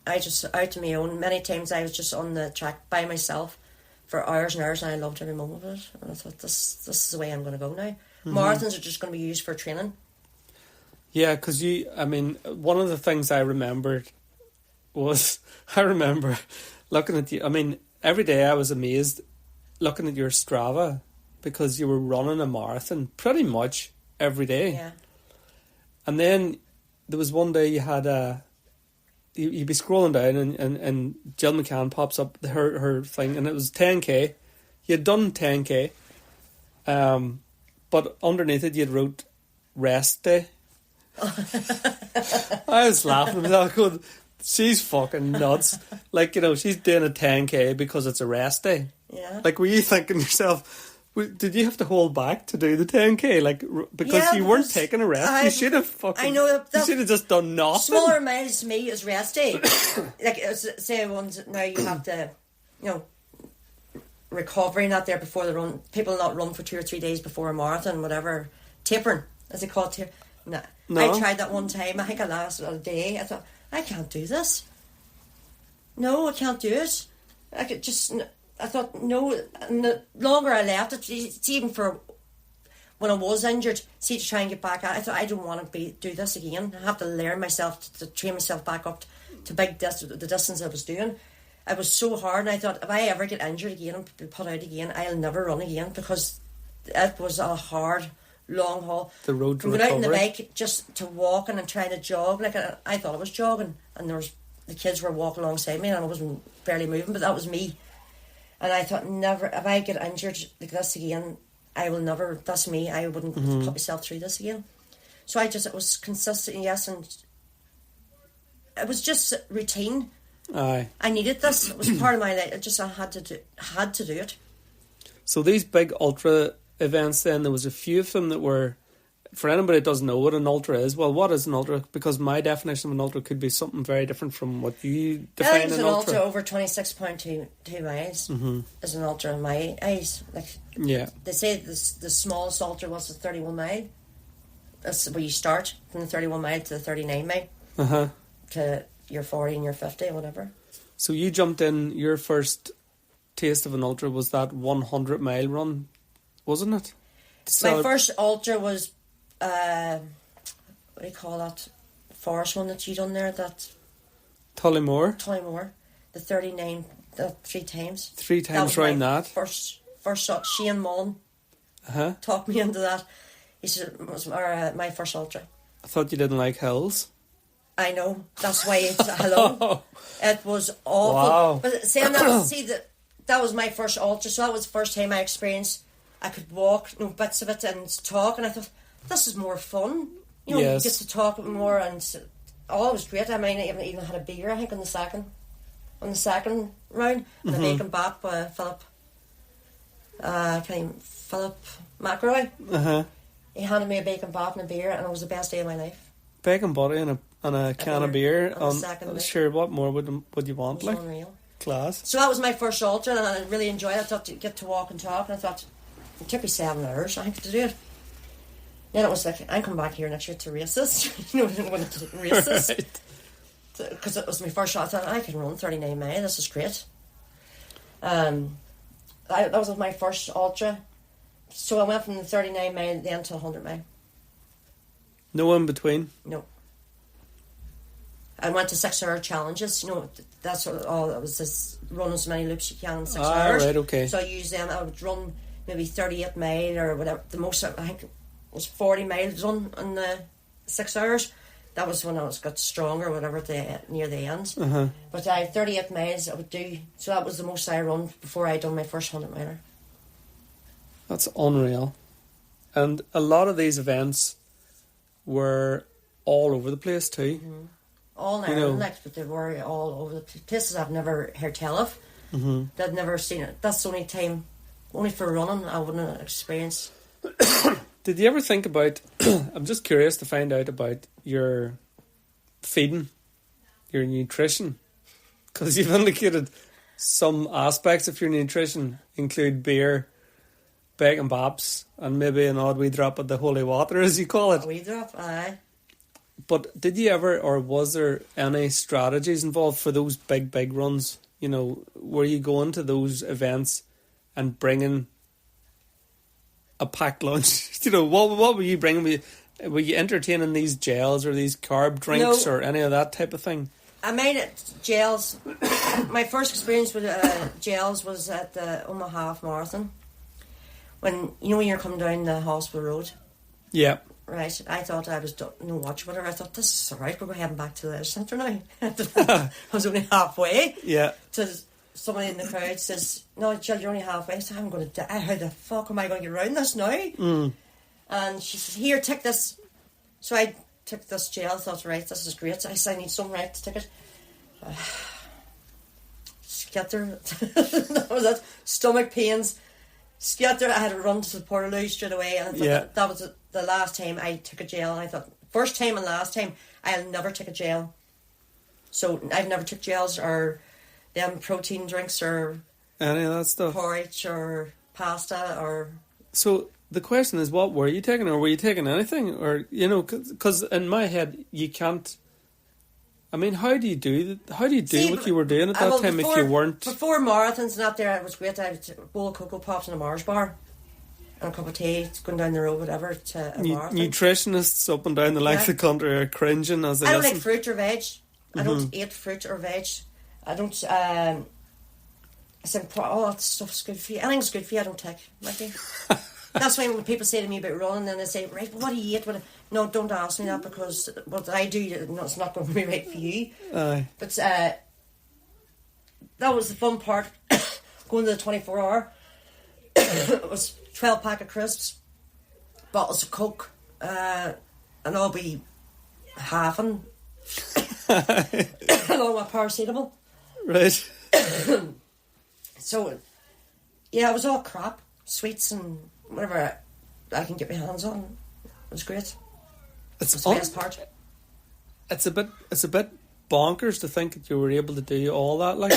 I just out on my own. Many times I was just on the track by myself for hours and hours, and I loved every moment of it. And I thought, this is the way I'm going to go now. Marathons are just going to be used for training. Yeah, because one of the things I remembered was, I remember looking at you. Every day I was amazed looking at your Strava, because you were running a marathon pretty much every day. Yeah. And then there was one day you had you'd be scrolling down and Jill McCann pops up, her thing, and it was 10k. You had done 10k. But underneath it you had wrote rest day. I was laughing at myself going, she's fucking nuts. She's doing a 10k because it's a rest day. Yeah. Were you thinking to yourself, did you have to hold back to do the 10k? Because you weren't taking a rest. You should have fucking. I know. You should have just done nothing. Smaller miles to me is rest day. Say ones now you have to, recovery not there before the run. People not run for 2 or 3 days before a marathon, whatever. Tapering, as they call it. No. I tried that one time. I think I lasted a day. I thought, I can't do this. No, I can't do it. I thought, no, and the longer I left it, it's even for when I was injured, see, to try and get back at it, I thought, I don't want to do this again. I have to learn myself to train myself back up to the distance I was doing. It was so hard, and I thought, if I ever get injured again and be put out again, I'll never run again, because it was a hard, long haul. The road to from going out on the recovery. bike just to walking and trying to jog. Like, I thought I was jogging, and the kids were walking alongside me, and I wasn't barely moving, but that was me. And I thought, never, if I get injured like this again, I will never, that's me, I wouldn't put myself through this again. So it was consistent, yes, and it was just routine. Aye. I needed this. It was part of my life. I had to do it. So these big ultra events then, there was a few of them that were, for anybody that doesn't know what an ultra is, well, what is an ultra? Because my definition of an ultra could be something very different from what you I define think an an ultra. over 26.2 miles is an ultra in my eyes. Like, Yeah. they say the smallest ultra was the 31 mile. That's where you start, from the 31 mile to the 39 mile. Uh-huh. To your 40 and your 50, whatever. So you jumped in, your first taste of an ultra was that 100 mile run, wasn't it? My first ultra was, what do you call that forest one that you done there? That Tullymore. The 39, 3 times. 3 times round that. First shot. Shane Mullen talked me into that. He said it was my first ultra. I thought you didn't like hills. I know. That's why it's hello. It was awful. Wow. But saying that, that was my first ultra, so that was the first time I experienced I could walk, bits of it, and talk, and I thought, this is more fun. You Yes. get to talk more, and it was great. I mean, I even had a beer, I think, on the second round, and a bacon bap by Philip McElroy. He handed me a bacon bap and a beer, and it was the best day of my life. Bacon butty and a can of beer. On the second Sure, what more would you want? It was Like, unreal. class. So that was my first ultra, and I really enjoyed it. I thought to get to walk and talk, and I thought, it took me 7 hours, I think, to do it. Then it was like, I'm coming back here next year to race this. When to race this. Because it was my first shot. I thought, I can run 39 miles, this is great. That was my first ultra. So I went from the 39 mile then to 100 mile. No in between? No. I went to 6 hour challenges. That's all it was, just run as many loops you can in 6 hours. Right, okay. So I used them. I would run maybe 38 mile or whatever. The most, I think, was 40 miles run in the 6 hours. That was when I got stronger, whatever, near the end. But 38 miles I would do. So that was the most I run before I done my first 100 miler. That's unreal. And a lot of these events were all over the place too. All in Ireland, but they were all over the places I've never heard tell of. I'd never seen it. That's the only time, only for running, I wouldn't have experienced. Did you ever think about, I'm just curious to find out about your feeding, your nutrition, because you've indicated some aspects of your nutrition include beer, bacon baps, and maybe an odd wee drop of the holy water, as you call it. A wee drop, aye. But did you ever, or was there any strategies involved for those big runs? Were you going to those events and bringing a packed lunch? What were you bringing? Were you entertaining these gels or these carb drinks or any of that type of thing? I made it gels. My first experience with gels was at the Omaha Half Marathon. When you're coming down the hospital road. Yeah. Right, I thought I was watch whatever. I thought, this is alright, we're heading back to the leisure centre now. I was only halfway. Yeah. So somebody in the crowd says, no, Jill, you're only halfway. So I'm going to die. How the fuck am I going to get around this now? And she says, here, take this. So I took this gel. I thought, right, this is great. I said, I need some, right, to take it. Scatter. That was it. Stomach pains. Scatter. I had to run to the Portaloo straight away. And I thought that was the last time I took a gel. And I thought, first time and last time, I'll never take a gel. So I've never took gels or them protein drinks or any of that stuff, porridge or pasta or. So the question is, what were you taking, or were you taking anything, or because in my head you can't. I mean, how do you do what you were doing at that time if you weren't? Before marathons and that there, it was great. I had a bowl of Cocoa Pops and a Mars bar. and a cup of tea, going down the road, whatever, to a marathon. Nutritionists up and down the length of the country are cringing as they I don't listen. like fruit or veg. I don't eat fruit or veg. I don't. I said, oh, that stuff's good for you. Anything's good for you, I don't take, Mickey. That's why when people say to me about running, then they say, right, what do you eat? No, don't ask me that, because what I do, it's not going to be right for you. Aye. But that was the fun part, going to the 24-hour. It was 12 pack of crisps, bottles of Coke, and I'll be halving along with paracetamol. Right. So, yeah, it was all crap. Sweets and whatever I can get my hands on. It was great. It's the best part. It's a bit bonkers to think that you were able to do all that. Like,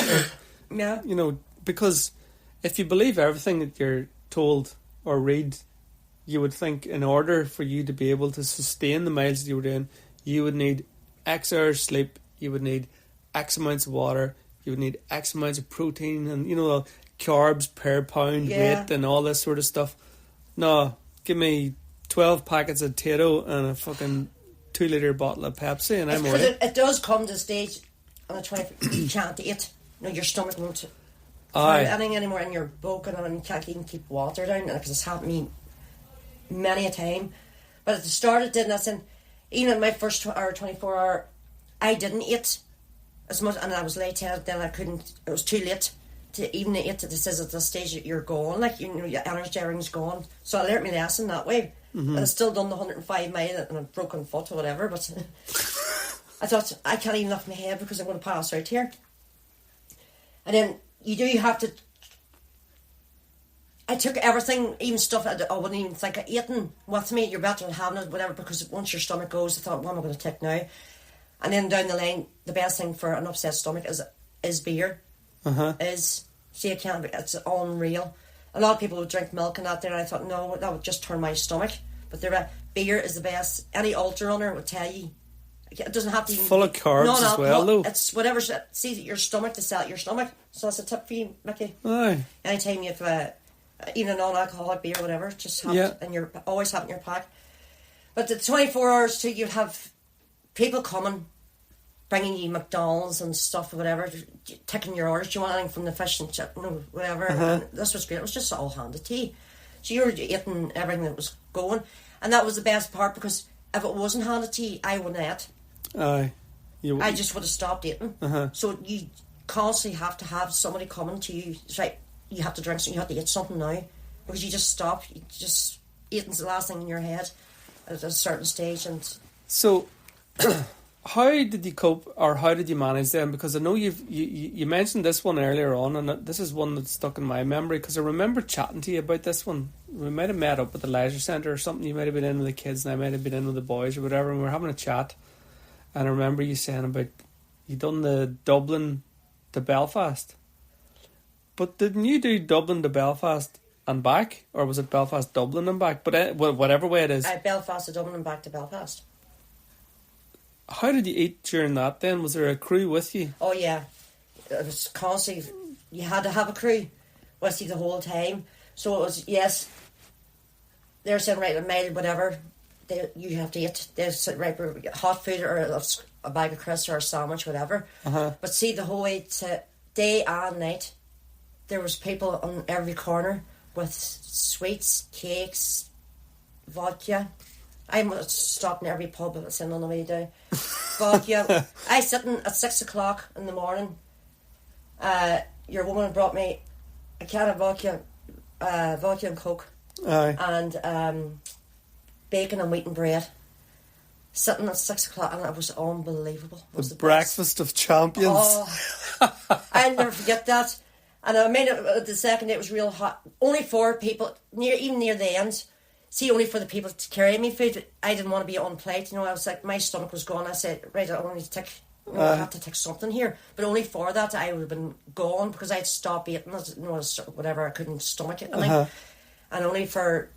Yeah. you know, because if you believe everything that you're told or read, you would think in order for you to be able to sustain the miles that you were doing, you would need X hours sleep, you would need X amounts of water, you would need X amounts of protein and, you know, carbs per pound weight and all this sort of stuff. No, give me 12 packets of Tato and a fucking 2 litre bottle of Pepsi and I'm away. It does come to a stage on the 20th you can't eat. You know, your stomach won't Aye. anything anymore, and you're broken and you can't even keep water down, because it's happened to me many a time. But at the start it did, and that's in, even in my first 24-hour, I didn't eat as much, and I was late to it, then I couldn't, it was too late to even eat. It says at the stage that you're gone, like, you know, your energy everything's gone. So I learnt my lesson that way. And I've still done the 105 mile and a broken foot or whatever, but I thought, I can't even lift my head because I'm going to pass out here. And then you do have to, I took everything, even stuff I wouldn't even think of eating with me. You're better than having it, whatever, because once your stomach goes, I thought, what am I going to take now? And then down the line, the best thing for an upset stomach is beer. See, it can't be, it's unreal. A lot of people would drink milk and that there, and I thought, no, that would just turn my stomach. But beer is the best. Any ultra runner would tell you. It doesn't have to even full of carbs as well, though. It's whatever. See, your stomach to sell your stomach. So that's a tip for you, Mickey. Aye. Anytime you've even a non-alcoholic beer or whatever, just have it, and you're always have it in your pack. But the 24 hours too, you have people coming, bringing you McDonald's and stuff or whatever, taking your orders. Do you want anything from the fish and chip, whatever? And this was great. It was just all handed to you. So you were eating everything that was going, and that was the best part, because if it wasn't handed to you, I wouldn't eat. Aye. I just would have stopped eating. So you constantly have to have somebody coming to you. It's like, you have to drink something, you have to eat something now, because you just stop. You just, eating's the last thing in your head at a certain stage. And so, how did you cope, or how did you manage them? Because I know you mentioned this one earlier on, and this is one that stuck in my memory, because I remember chatting to you about this one. We might have met up at the leisure centre or something. You might have been in with the kids and I might have been in with the boys or whatever, and we were having a chat, and I remember you saying about you done the Dublin to Belfast. But didn't you do Dublin to Belfast and back, or was it Belfast, Dublin and back? But whatever way it is. Belfast to Dublin and back to Belfast. How did you eat during that then? Was there a crew with you? Oh yeah, it was constantly. You had to have a crew with you the whole time. So it was, yes, they're saying, right, a mile, whatever, you have to eat. They said, right, hot food or a bag of crisps or a sandwich, whatever. But see, the whole way to day and night, there was people on every corner with sweets, cakes, vodka. I stopped in every pub that's in on the way down. Vodka. I sitting at 6 o'clock in the morning. Your woman brought me a can of vodka and Coke. Aye. And bacon and wheaten bread. Sitting at 6 o'clock, and it was unbelievable. It was the breakfast of champions. Oh, I'll never forget that. And I made it the second day. It was real hot. Only 4 people, even near the end. See, only for the people to carry me food. I didn't want to be on plate. You know, I was like, my stomach was gone. I said, right, I only take. I have to take something here. But only for that, I would have been gone, because I'd stopped eating. Whatever, I couldn't stomach it. And only for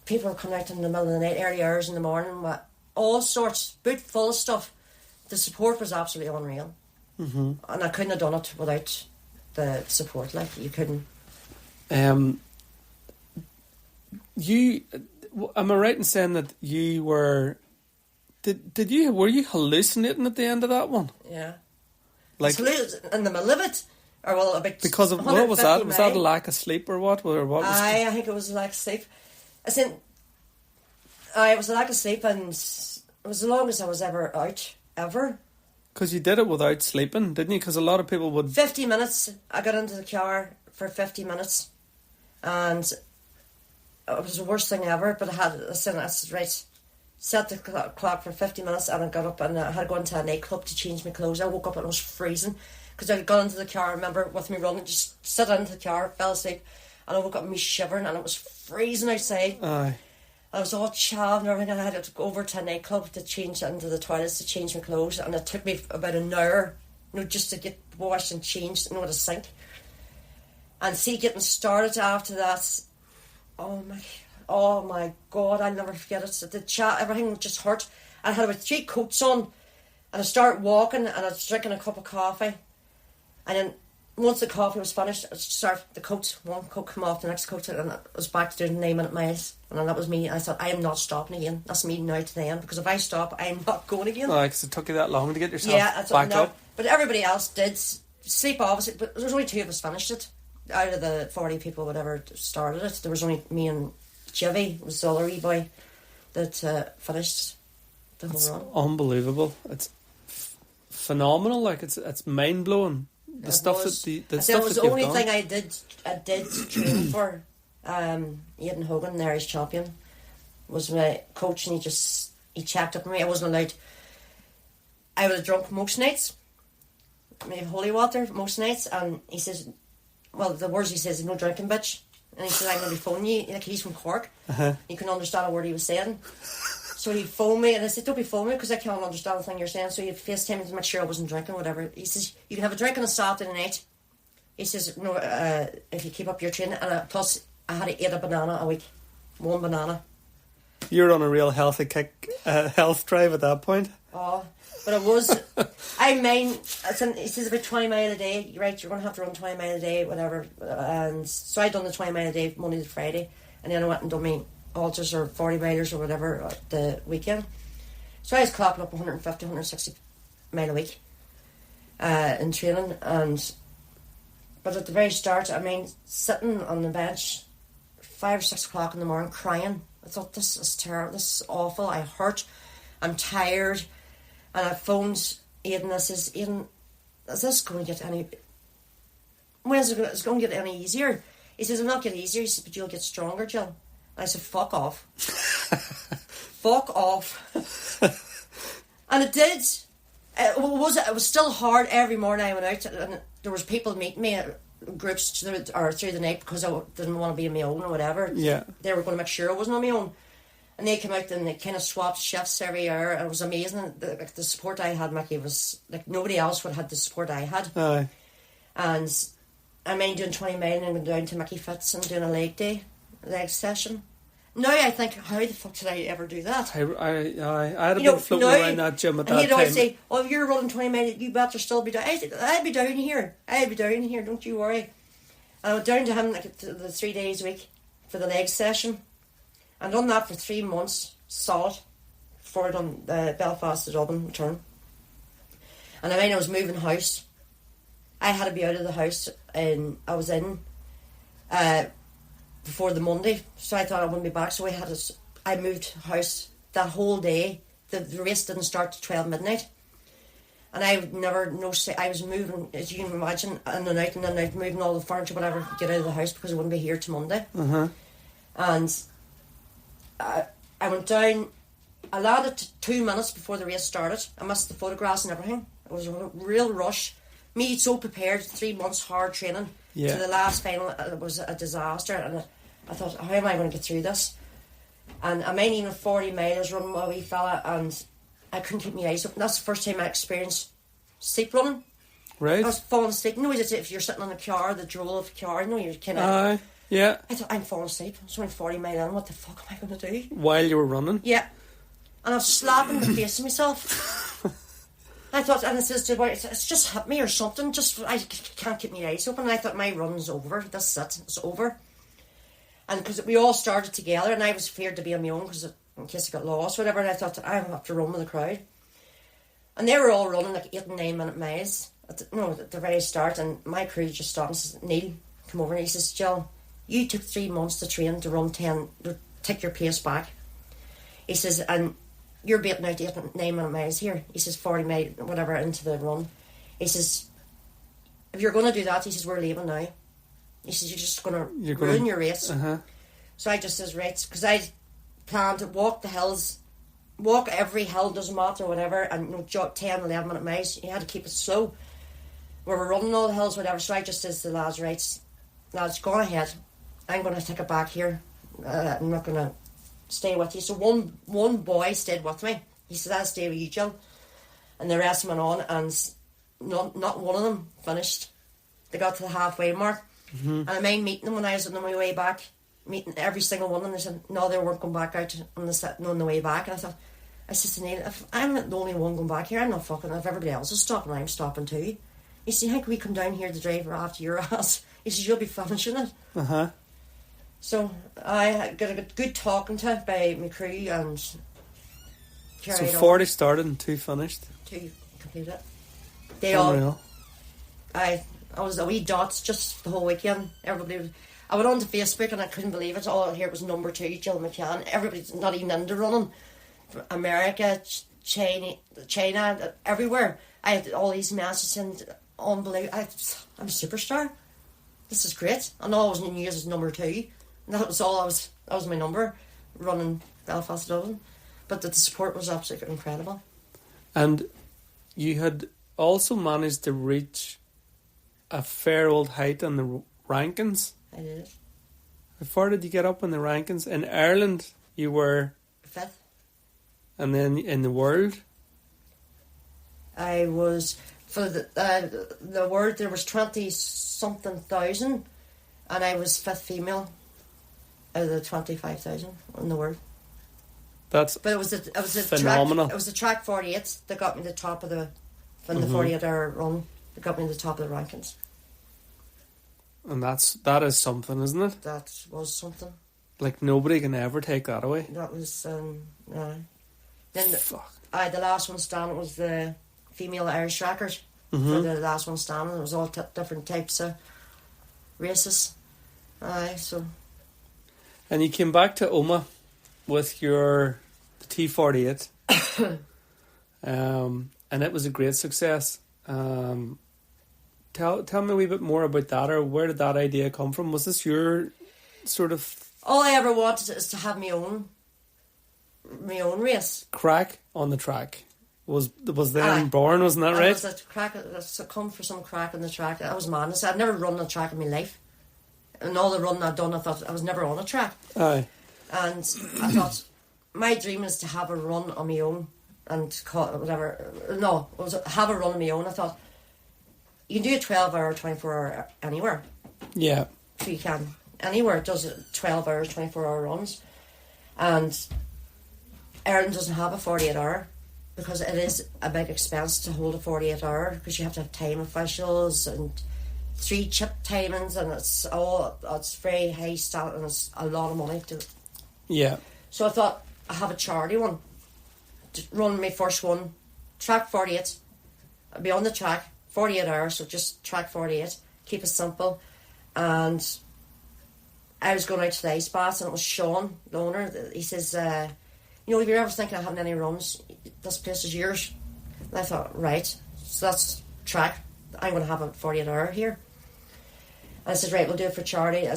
people were coming out in the middle of the night, early hours in the morning, with all sorts, boot full of stuff. The support was absolutely unreal. And I couldn't have done it without the support. Like, you couldn't. am I right in saying that you were? Were you hallucinating at the end of that one? Yeah. Like in the middle of it, or well, a bit because of what was that? Was that a mile. lack of sleep or what? Or what? I think it was a lack of sleep. It was a lack of sleep, and it was the longest I was ever out ever. Because you did it without sleeping, didn't you? Because a lot of people would. 50 minutes. I got into the car for 50 minutes, and it was the worst thing ever. But I said, right. Set the clock for 50 minutes, and I got up and I had to go into a nightclub to change my clothes. I woke up and I was freezing because I got into the car. I remember with me running, just sat into the car, fell asleep, and I woke up and me shivering, and it was freezing outside. Aye. I was all chaved and everything, and I had to go over to a nightclub to change into the toilets to change my clothes, and it took me about an hour, just to get washed and changed and with a sink. And see, getting started after that, oh my God, I'll never forget it. The chat, everything just hurt. I had about 3 coats on, and I started walking, and I was drinking a cup of coffee. And then once the coffee was finished, I started the coats, one coat come off, the next coat, and I was back to doing 9-minute miles. And then that was me. I thought, I am not stopping again. That's me now to the end, because if I stop, I am not going again. Oh, because it took you that long to get yourself back up. But everybody else did sleep, obviously, but there was only 2 of us finished it. Out of the 40 people, whatever, started it, there was only me and Jivy, was the other wee boy that finished the whole run. Unbelievable! It's phenomenal. Like it's mind blowing. The stuff that it was the only thing I did train for. Aidan Hogan, the Irish champion, was my coach, and he checked up on me. I wasn't allowed. I would have drunk most nights, maybe holy water most nights, and he says, well, the words he says, no drinking, bitch. And he said, I'm going to be phoning you. Like, he's from Cork. Uh-huh. You couldn't understand a word he was saying. So he phoned me, and I said, don't be phoning me, because I can't understand the thing you're saying. So he FaceTimed me to make sure I wasn't drinking, whatever. He says, you can have a drink on a Saturday night. He says, no, if you keep up your training. And plus, I had to eat a banana a week. 1 banana. You're on a real healthy kick, health drive at that point. Oh, but it was, he says about 20 mile a day. You're right, you're going to have to run 20 mile a day, whatever. And so I done the 20 mile a day Monday to Friday, and then I went and done my ultras or 40 milers or whatever the weekend. So I was clocking up 150, 160 mile a week in training. But at the very start, sitting on the bench 5 or 6 o'clock in the morning crying. I thought, this is terrible, this is awful, I hurt, I'm tired. And I phoned Aidan. I says, Aidan, is this going to get any... When's it going to get any easier? He says, it'll not get easier. He says, but you'll get stronger, Jill. And I said, fuck off. Fuck off. And it did. It was still hard every morning I went out. And there was people meeting me at groups through the night because I didn't want to be on my own or whatever. Yeah. They were going to make sure I wasn't on my own. And they came out and they kind of swapped shifts every hour. And it was amazing. The support I had, Mickey, was like nobody else would have had the support I had. Aye. And I mind doing 20 mile and going down to Mickey Fitz and doing a leg session. Now I think, how the fuck did I ever do that? I had a bit floating around that gym at that time. And he'd always say, oh, if you're running 20 miles, you better still be down. I'd be down here. Don't you worry. And I went down to him like the 3 days a week for the leg session. And done that for 3 months, solid, before I done Belfast to Dublin return. And I was moving house. I had to be out of the house, and I was in before the Monday, so I thought I wouldn't be back. So I moved house that whole day. The race didn't start till 12 midnight. And I never noticed it. I was moving, as you can imagine, in and out, moving all the furniture, whatever, to get out of the house because I wouldn't be here till Monday. Uh-huh. And I went down. I landed 2 minutes before the race started. I missed the photographs and everything. It was a real rush. Me so prepared, 3 months hard training. Yeah. To the last final, it was a disaster. And I thought, how am I going to get through this? And I made even 40 miles running with a wee fella, and I couldn't keep my eyes open. That's the first time I experienced sleep running. Right. I was falling asleep. You know, if you're sitting on the car, the droll of the car, you know, you're kind of... yeah. I thought, I'm falling asleep. It's only 40 miles in. What the fuck am I going to do? While you were running? Yeah. And I was slapping the face of myself. I thought, and it says, it's just hit me or something. I can't keep my eyes open. And I thought, my run's over. That's it. It's over. And because we all started together, and I was feared to be on my own because in case I got lost or whatever, and I thought, I have to run with the crowd. And they were all running like 8 and 9 minute miles at the very start, and my crew just stopped and says, Neil, come over, and he says, Jill, you took 3 months to train to run 10, to take your pace back. He says, and you're beating out 8 and 9 minute miles here. He says, 40 miles, whatever, into the run. He says, if you're going to do that, he says, we're leaving now. He says, you're just going to ruin your race. Uh-huh. So I just says, right, because I planned to walk the hills, walk every hill, doesn't matter, whatever, and jog 10, 11 minute miles. You had to keep it slow. We were running all the hills, whatever, so I just says to the lads, right, lads, go on ahead. I'm going to take it back here. I'm not going to stay with you. So one boy stayed with me. He said, I'll stay with you, Jill. And the rest went on, and not one of them finished. They got to the halfway mark. Mm-hmm. And I mind meeting them when I was on my way back, meeting every single one of them. They said, no, they weren't going back out on the way back. And I said to Neil, if I'm the only one going back here, I'm not fucking. If everybody else is stopping, I'm stopping too. He said, how can we come down here to drive after your ass? He says, you'll be finishing it. Uh-huh. So I got a good talking to by my crew and so 40 started and 2 finished. 2 completed. They Unreal. all. I was a wee dots just the whole weekend. I went on to Facebook and I couldn't believe it. All I hear was number 2, Jill McCann. Everybody's not even into running. America, China, everywhere. I had all these messages and unbelievable. I'm a superstar. This is great. And all I was in years was number 2. And that was all that was my number, running Belfast Dublin. But the support was absolutely incredible. And you had also managed to reach a fair old height on the rankings. I did. How far did you get up in the rankings? In Ireland, you were 5th. And then in the world? I was, for the world, there was 20-something thousand, and I was 5th female out of the 25,000 in the world. But it was a phenomenal. It was the track 48 that got me the top of the 48-hour run. That got me the top of the rankings. And that is something, isn't it? That was something. Like nobody can ever take that away. That was Then Fuck. the last one standing was the female Irish trackers. For the last one standing, it was all different types of races. So. And you came back to Oma with your T48, and it was a great success. Tell me a wee bit more about that, or where did that idea come from? Was this your sort of... All I ever wanted is to have my own race. Crack on the track was then born, wasn't that right? It was a crack. Come for some crack on the track. That was madness. I've never run a track in my life, and all the running I'd done, I thought I was never on a track. Aye. And I thought my dream is to have a run on my own and whatever. No, it was have a run on my own. I thought you can do a 12-hour, 24-hour anywhere. Yeah. So you can anywhere. It does 12 hours, 24-hour runs, and Ireland doesn't have a 48-hour because it is a big expense to hold a 48-hour because you have to have time officials and 3 chip timings, and it's very high standard and it's a lot of money to. Yeah. So I thought I have a charity one to run my first one, track 48. I'll be on the track 48 hours, so just track 48. Keep it simple, and I was going out to the ice baths, and it was Sean, the owner. He says, if you're ever thinking of having any runs, this place is yours. And I thought, right, so that's track. I'm going to have a 48-hour here. And I said, right, we'll do it for charity.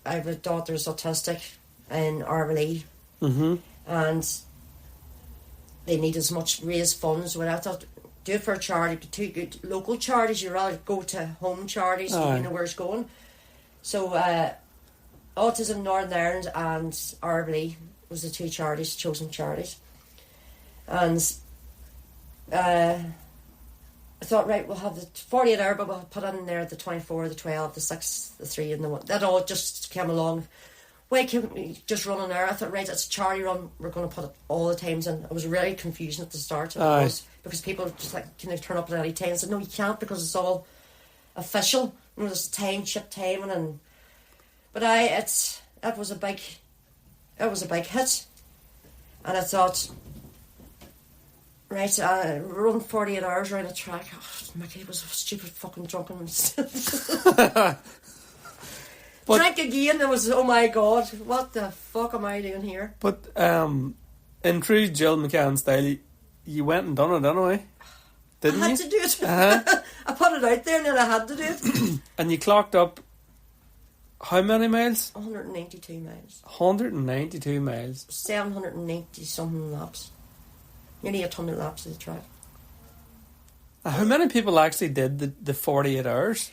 I have a daughter who's autistic in Arvely, and they need as much raised funds. What I thought, do it for a charity, but 2 good local charities. You'd rather go to home charities, you know where it's going. So, Autism Northern Ireland and Arvely was the 2 chosen charities. And I thought, right, we'll have the 48-hour, but we'll put in there the 24, the 12, the 6, the 3, and the 1. That all just came along. Why can't we just run an hour? I thought, right, it's a charity run. We're going to put it all the times in. It was really confusing at the start. Because people were just like, can they turn up at any time? I said, no, you can't, because it's all official. There's chip timing, but It was a big hit. And I thought, right, run 48 hours around the track. Oh, Mickey was a stupid fucking drunken. Drank again, it was, oh my God, what the fuck am I doing here? But in true Jill McCann style, you went and done it anyway, didn't you? I had to do it. I put it out there and then I had to do it. And you clocked up how many miles? 192 miles. 192 miles. 780 something laps. Nearly 800 laps of the track. How many people actually did the 48 hours?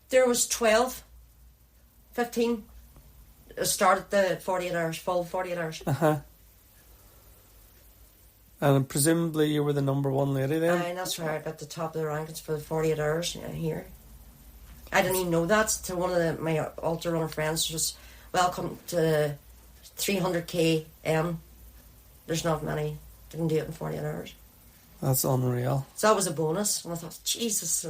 There was 12, 15 started the 48 hours, full 48 hours. And presumably you were the number one lady then? Aye, that's where I got the top of the rankings for the 48 hours here. I didn't even know that. To one of my ultra runner friends, just welcome to 300k There's not many that can do it in 48 hours. That's unreal. So that was a bonus, and I thought, Jesus.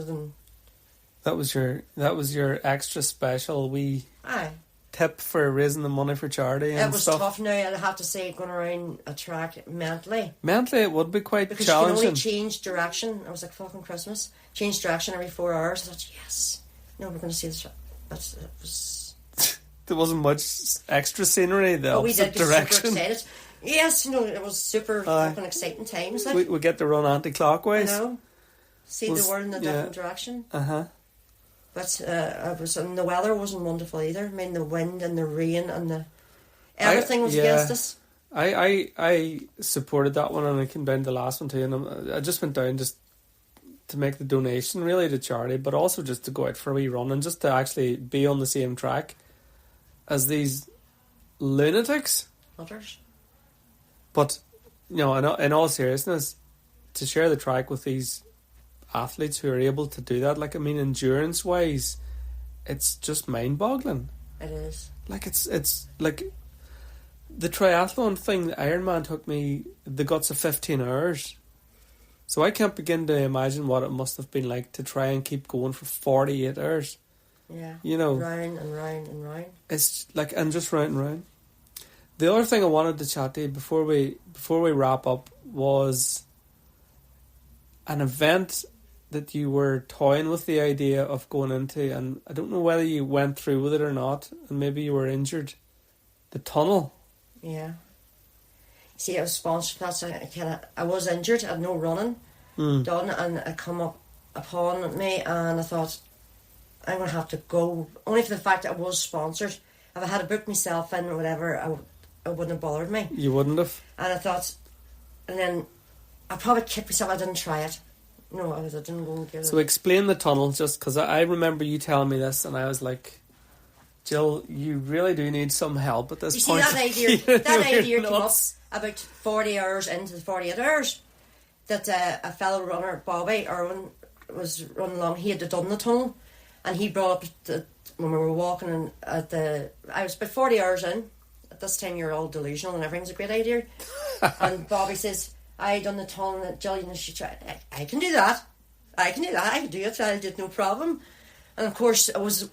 That was your extra special wee Aye. tip for raising the money for charity and It was stuff. tough now, I'd have to say, going around a track mentally. Mentally, it would be quite Because challenging. you can only change direction. I was like, fucking Christmas. Change direction every 4 hours. I thought, yes. No, we're going to see this. It was... There wasn't much extra scenery, the we opposite did get direction. super excited. Yes, it was super fucking exciting times. Like, We get to run anti-clockwise. See the world in a different direction. But and the weather wasn't wonderful either. I mean, the wind and the rain and everything was against us. I supported that one, and I came down to the last one too, and I just went down just to make the donation really to charity, but also just to go out for a wee run and just to actually be on the same track as these lunatics. Hunters. But in all seriousness, to share the track with these athletes who are able to do that, like, I mean, endurance wise, it's just mind boggling. It is. Like, it's like the triathlon thing, the Ironman took me the guts of 15 hours. So I can't begin to imagine what it must have been like to try and keep going for 48 hours. Yeah. Round and round and round. It's like, and just round and round. The other thing I wanted to chat to you before we wrap up was an event that you were toying with the idea of going into, and I don't know whether you went through with it or not, and maybe you were injured. The tunnel. Yeah. See, I was sponsored. I was injured. I had no running done, and it come up upon me, and I thought, I'm going to have to go. Only for the fact that I was sponsored. If I had to book myself in or whatever, it wouldn't have bothered me. You wouldn't have. And I thought, and then I probably kicked myself. I didn't try it. No, I didn't go and get it. So explain the tunnel, just because I remember you telling me this, and I was like, Jill, you really do need some help at this point. You see, that idea came up about 40 hours into the 48 hours, that a fellow runner, Bobby Irwin, was running along. He had done the tunnel, and he brought up when we were walking I was about 40 hours in. At this time, you're all delusional and everything's a great idea. And Bobby says, I done the tunnel, and Jill, she tried. I can do that. I can do it. I did no problem. And of course, it was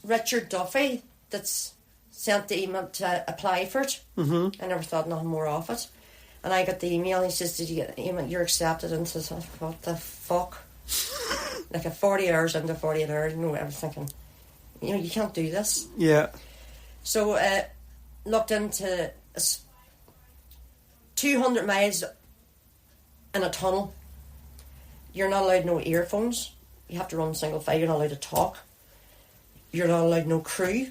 Richard Duffy that's sent the email to apply for it. I never thought nothing more of it. And I got the email, and he says, did you get the email? You're accepted. And I says, what the fuck? Like a 40 hours into 48 hours, I was thinking, you can't do this. Yeah. So looked into 200 miles in a tunnel. You're not allowed no earphones. You have to run single file. You're not allowed to talk. You're not allowed no crew.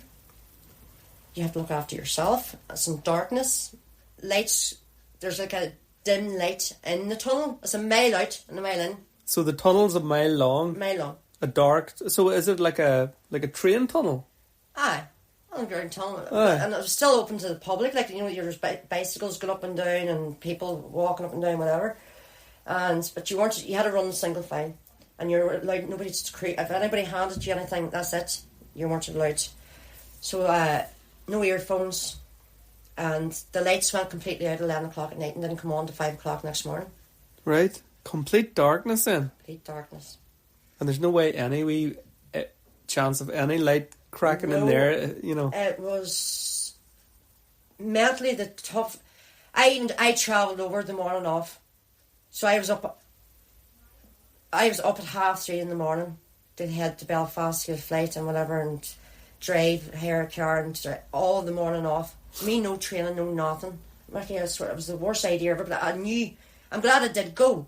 You have to look after yourself. Some darkness. Lights. There's like a dim light in the tunnel. It's a mile out and a mile in. So the tunnel's a mile long. Mile long. A dark. So is it like a train tunnel? Aye. Underground tunnel. Aye. And it was still open to the public. Like, there's bicycles going up and down and people walking up and down, whatever. But you had to run single file. And you're allowed nobody to create. If anybody handed you anything, that's it. You weren't allowed. So no earphones. And the lights went completely out at 11 o'clock at night and didn't come on to 5 o'clock next morning. Right. Complete darkness then. Complete darkness. And there's no way any wee chance of any light cracking in there, It was mentally the tough. I travelled over the morning off, so I was up at 3:30 in the morning to head to Belfast, get a flight and whatever, and drive, hire a car, and all the morning off. Me, no training, no nothing. Like, I swear, it was the worst idea ever, but I knew. I'm glad I did go.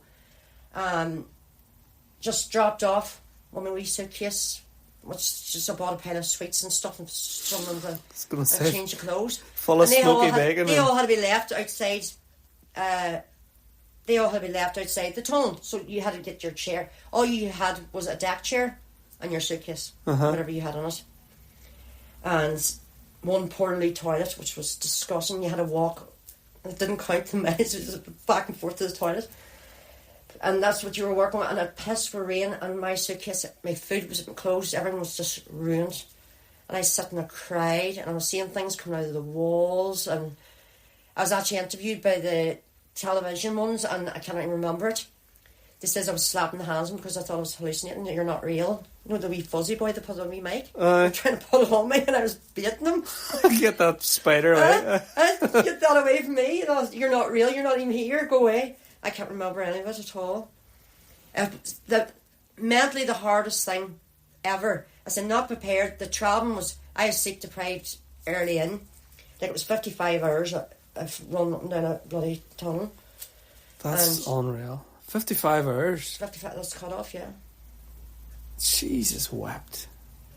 Just dropped off on my wee suitcase, which just I bought a pile of sweets and stuff, and some of them to change of clothes. Full of smoky bacon. They all had to be left outside. They all had to be left outside the tunnel, so you had to get your chair. All you had was a deck chair and your suitcase, whatever you had on it, and one poorly toilet, which was disgusting. You had to walk. It didn't count the minutes. It was just back and forth to the toilet. And that's what you were working with. And it pissed for rain. And my suitcase, my food was closed. Everything was just ruined. And I sat and I cried. And I was seeing things coming out of the walls. And I was actually interviewed by the television ones. And I can't even remember it. They says I was slapping the hands because I thought I was hallucinating. You're not real. You know the wee fuzzy boy that put on me mic? They're trying to put it on me and I was baiting them. Get that spider away. Get that away from me. You're not real. You're not even here. Go away. I can't remember any of it at all. Mentally the hardest thing ever. I said not prepared. The travelling was, I was sleep deprived early in. Like it was 55 hours I've run up and down a bloody tunnel. That's unreal. 55 hours. 55, that's cut off, yeah. Jesus wept.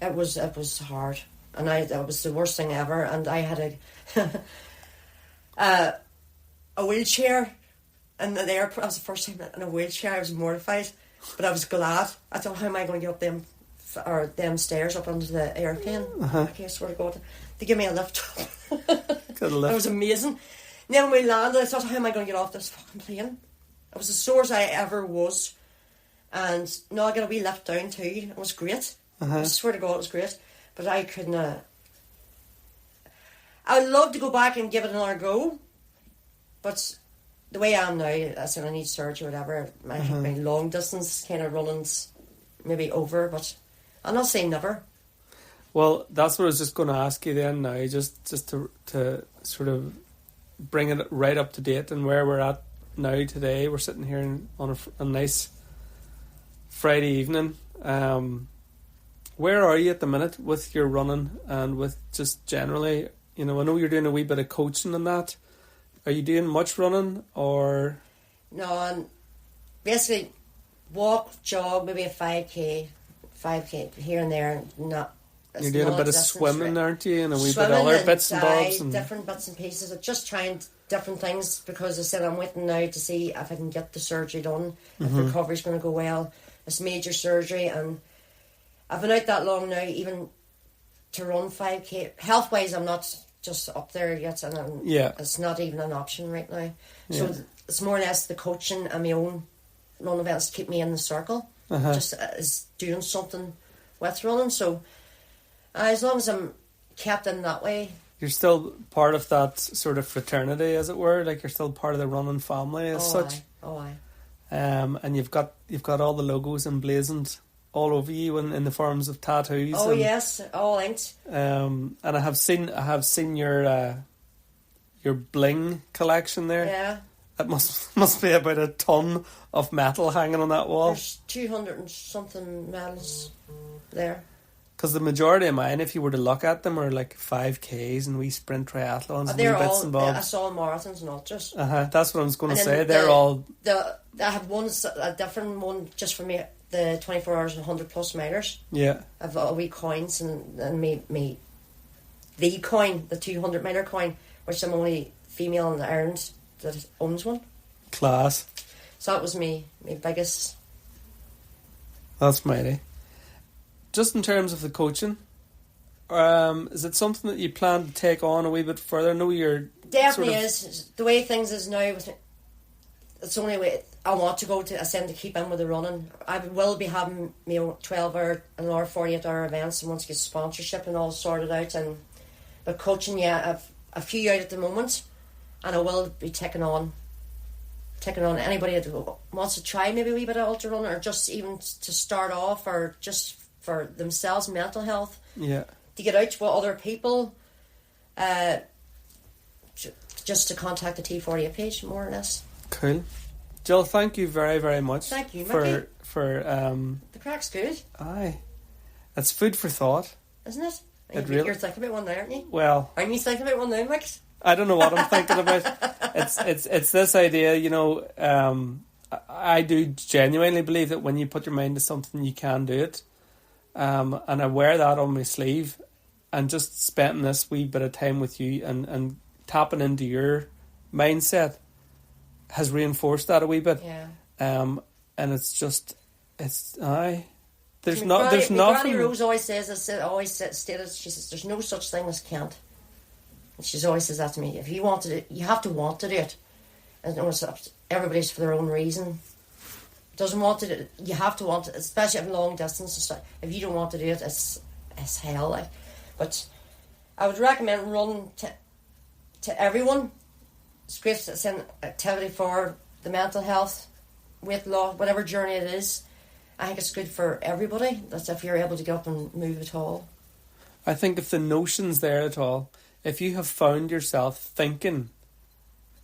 It was hard. And that was the worst thing ever. And I had a wheelchair in the airport. That was the first time in a wheelchair. I was mortified. But I was glad. I thought, how am I going to get up them stairs up onto the airplane? I swear to God. They gave me a lift. Got a lift. It was amazing. And then when we landed, I thought, how am I going to get off this fucking plane? It was as sore as I ever was. And no, I got a wee lift down too. It was great. I swear to God, it was great. But I couldn't. I would love to go back and give it another go. But the way I am now, I said I need surgery or whatever. My long distance kind of running's maybe over. But I'll not say never. Well, that's what I was just going to ask you then now. Just to sort of bring it right up to date and where we're at now today. We're sitting here on a nice Friday evening. Where are you at the minute with your running and with just generally, I know you're doing a wee bit of coaching and that. Are you doing much running or? No, and basically walk, jog, maybe a 5k here and there. You're doing a bit of swimming, aren't you? And a wee bit of other bits and bobs. Different bits and pieces. I'm just trying different things because I said I'm waiting now to see if I can get the surgery done, if the recovery's going to go well. It's major surgery and I've been out that long now, even to run 5k. Health-wise, I'm not just up there yet, and it's not even an option right now. So it's more or less the coaching and my own run events to keep me in the circle, just as doing something with running. So as long as I'm kept in that way. You're still part of that sort of fraternity, as it were. Like you're still part of the running family as such. Aye. And you've got all the logos emblazoned all over you in the forms of tattoos. Oh yes, all inked. And I have seen your bling collection there. Yeah. It must be about a ton of metal hanging on that wall. There's 200 and something medals there. Because the majority of mine, if you were to look at them, are like 5Ks and wee sprint triathlons and wee bits and bobs. I saw marathons and ultras. That's what I was going to say. They're all. I have a different one just for me. The 24 hours and 100 plus milers. Yeah. I've got a wee coins and the coin, the 200 miler coin, which I'm only female in Ireland that owns one. Class. So that was my biggest. That's mighty. Just in terms of the coaching, is it something that you plan to take on a wee bit further? I know you're definitely is the way things is now. It's the only way I want to go to. I said to keep in with the running. I will be having 12-hour and 48-hour events, and once I get sponsorship and all sorted out. But coaching, I've a few out at the moment, and I will be taking on anybody that wants to try maybe a wee bit of ultra running, or just even to start off, or just for themselves, mental health. Yeah. To get out with other people, just to contact the T48 page, more or less. Cool. Jill, thank you very, very much. Thank you, for Mickey. for The crack's good, aye. It's food for thought. isn't it? Really- You're thinking about one now, aren't you? Well, Aren't you thinking about one now, Mick? I don't know what I'm thinking about. It's this idea, you know. I do genuinely believe that when you put your mind to something, you can do it. And I wear that on my sleeve, and just spending this wee bit of time with you and tapping into your mindset has reinforced that a wee bit. Yeah. And it's just, aye. There's My not. There's my nothing. Granny Rose always says, stated, she says, there's no such thing as can't. And she always says that to me. If you want to do it, you have to want to do it. And it's up to everybody's for their own reason. Doesn't want to do it, you have to want it, especially at long distance and stuff. If you don't want to do it, it's hell. Like. But I would recommend running to everyone. It's great. It's an activity for the mental health, weight loss, whatever journey it is. I think it's good for everybody. That's if you're able to get up and move at all. I think if the notion's there at all, if you have found yourself thinking,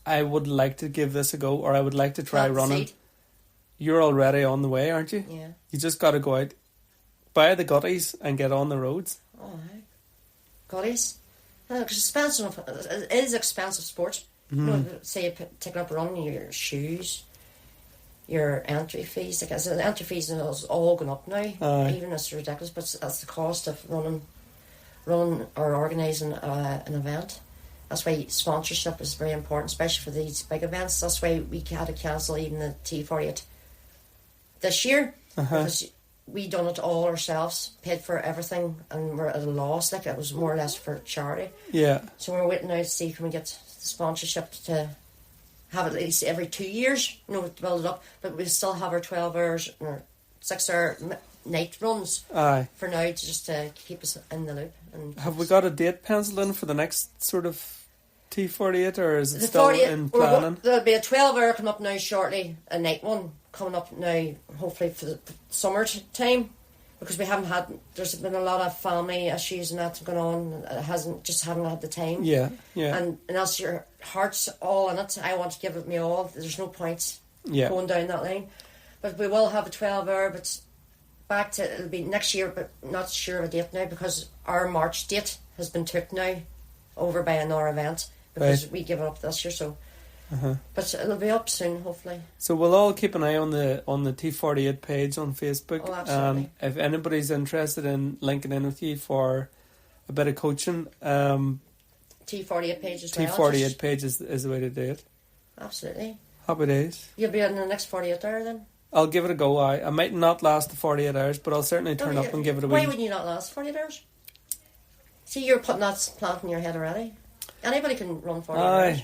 I would like to give this a go, or I would like to try Plant the running, seed. you're already on the way, aren't you? Yeah. You just got to go out, buy the gutties, and get on the roads. Oh, aye. Goodies. It's expensive. It is expensive sport. You know, say you take up running, your shoes, your entry fees. Like, the entry fees is all going up now. Aye. Even it's ridiculous, but that's the cost of running or organising an event. That's why sponsorship is very important, especially for these big events. That's why we had to cancel even the T48 this year, because we done it all ourselves, paid for everything, and we're at a loss. Like, it was more or less for charity. Yeah. So we're waiting now to see can we get sponsorship to have it at least every 2 years, to build it up. But we still have our 12 hours or 6 hour night runs Aye. for now, to keep us in the loop. And Have we got a date penciled in for the next sort of T48, or is it the still 48 in planning? There'll be a 12 hour coming up now shortly, a night one coming up now, hopefully for the summer time, because there's been a lot of family issues and that's going on. It haven't had the time. Yeah. And else your heart's all in it. I want to give it me all. There's no point going down that line. But we will have a 12 hour, but it'll be next year, but not sure of a date now, because our March date has been took now over by another event, because we give it up this year. So, but it'll be up soon, hopefully. So we'll all keep an eye on the T48 page on Facebook. Oh, absolutely. If anybody's interested in linking in with you for a bit of coaching, T48 page as well. T48 page is the way to do it. Absolutely. Happy days. You'll be in the next 48 hour then? I'll give it a go. I might not last the 48 hours, but I'll certainly turn up and give it a Why wee. would you not last 48 hours? See, you're putting that plant in your head already. Anybody can run 48 hours.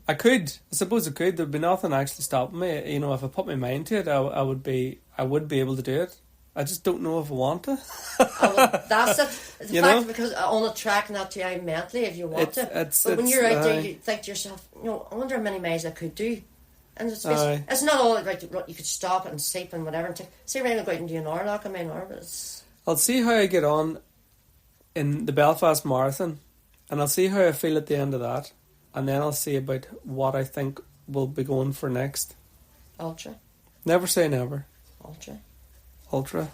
I could. I suppose I could. There'd be nothing actually stopping me. You know, if I put my mind to it, I would be able to do it. I just don't know if I want to. That's it. It's the You fact know? because on a track, not to you mentally if you want to. But when you're out there, you think to yourself, I wonder how many miles I could do. And it's not all right. You could stop and sleep and whatever. And say, right, I'm going to do an hour, like a mile an hour, but it's... I'll see how I get on in the Belfast Marathon, and I'll see how I feel at the end of that, and then I'll see about what I think we'll be going for next. Ultra. Never say never. Ultra. Ultra.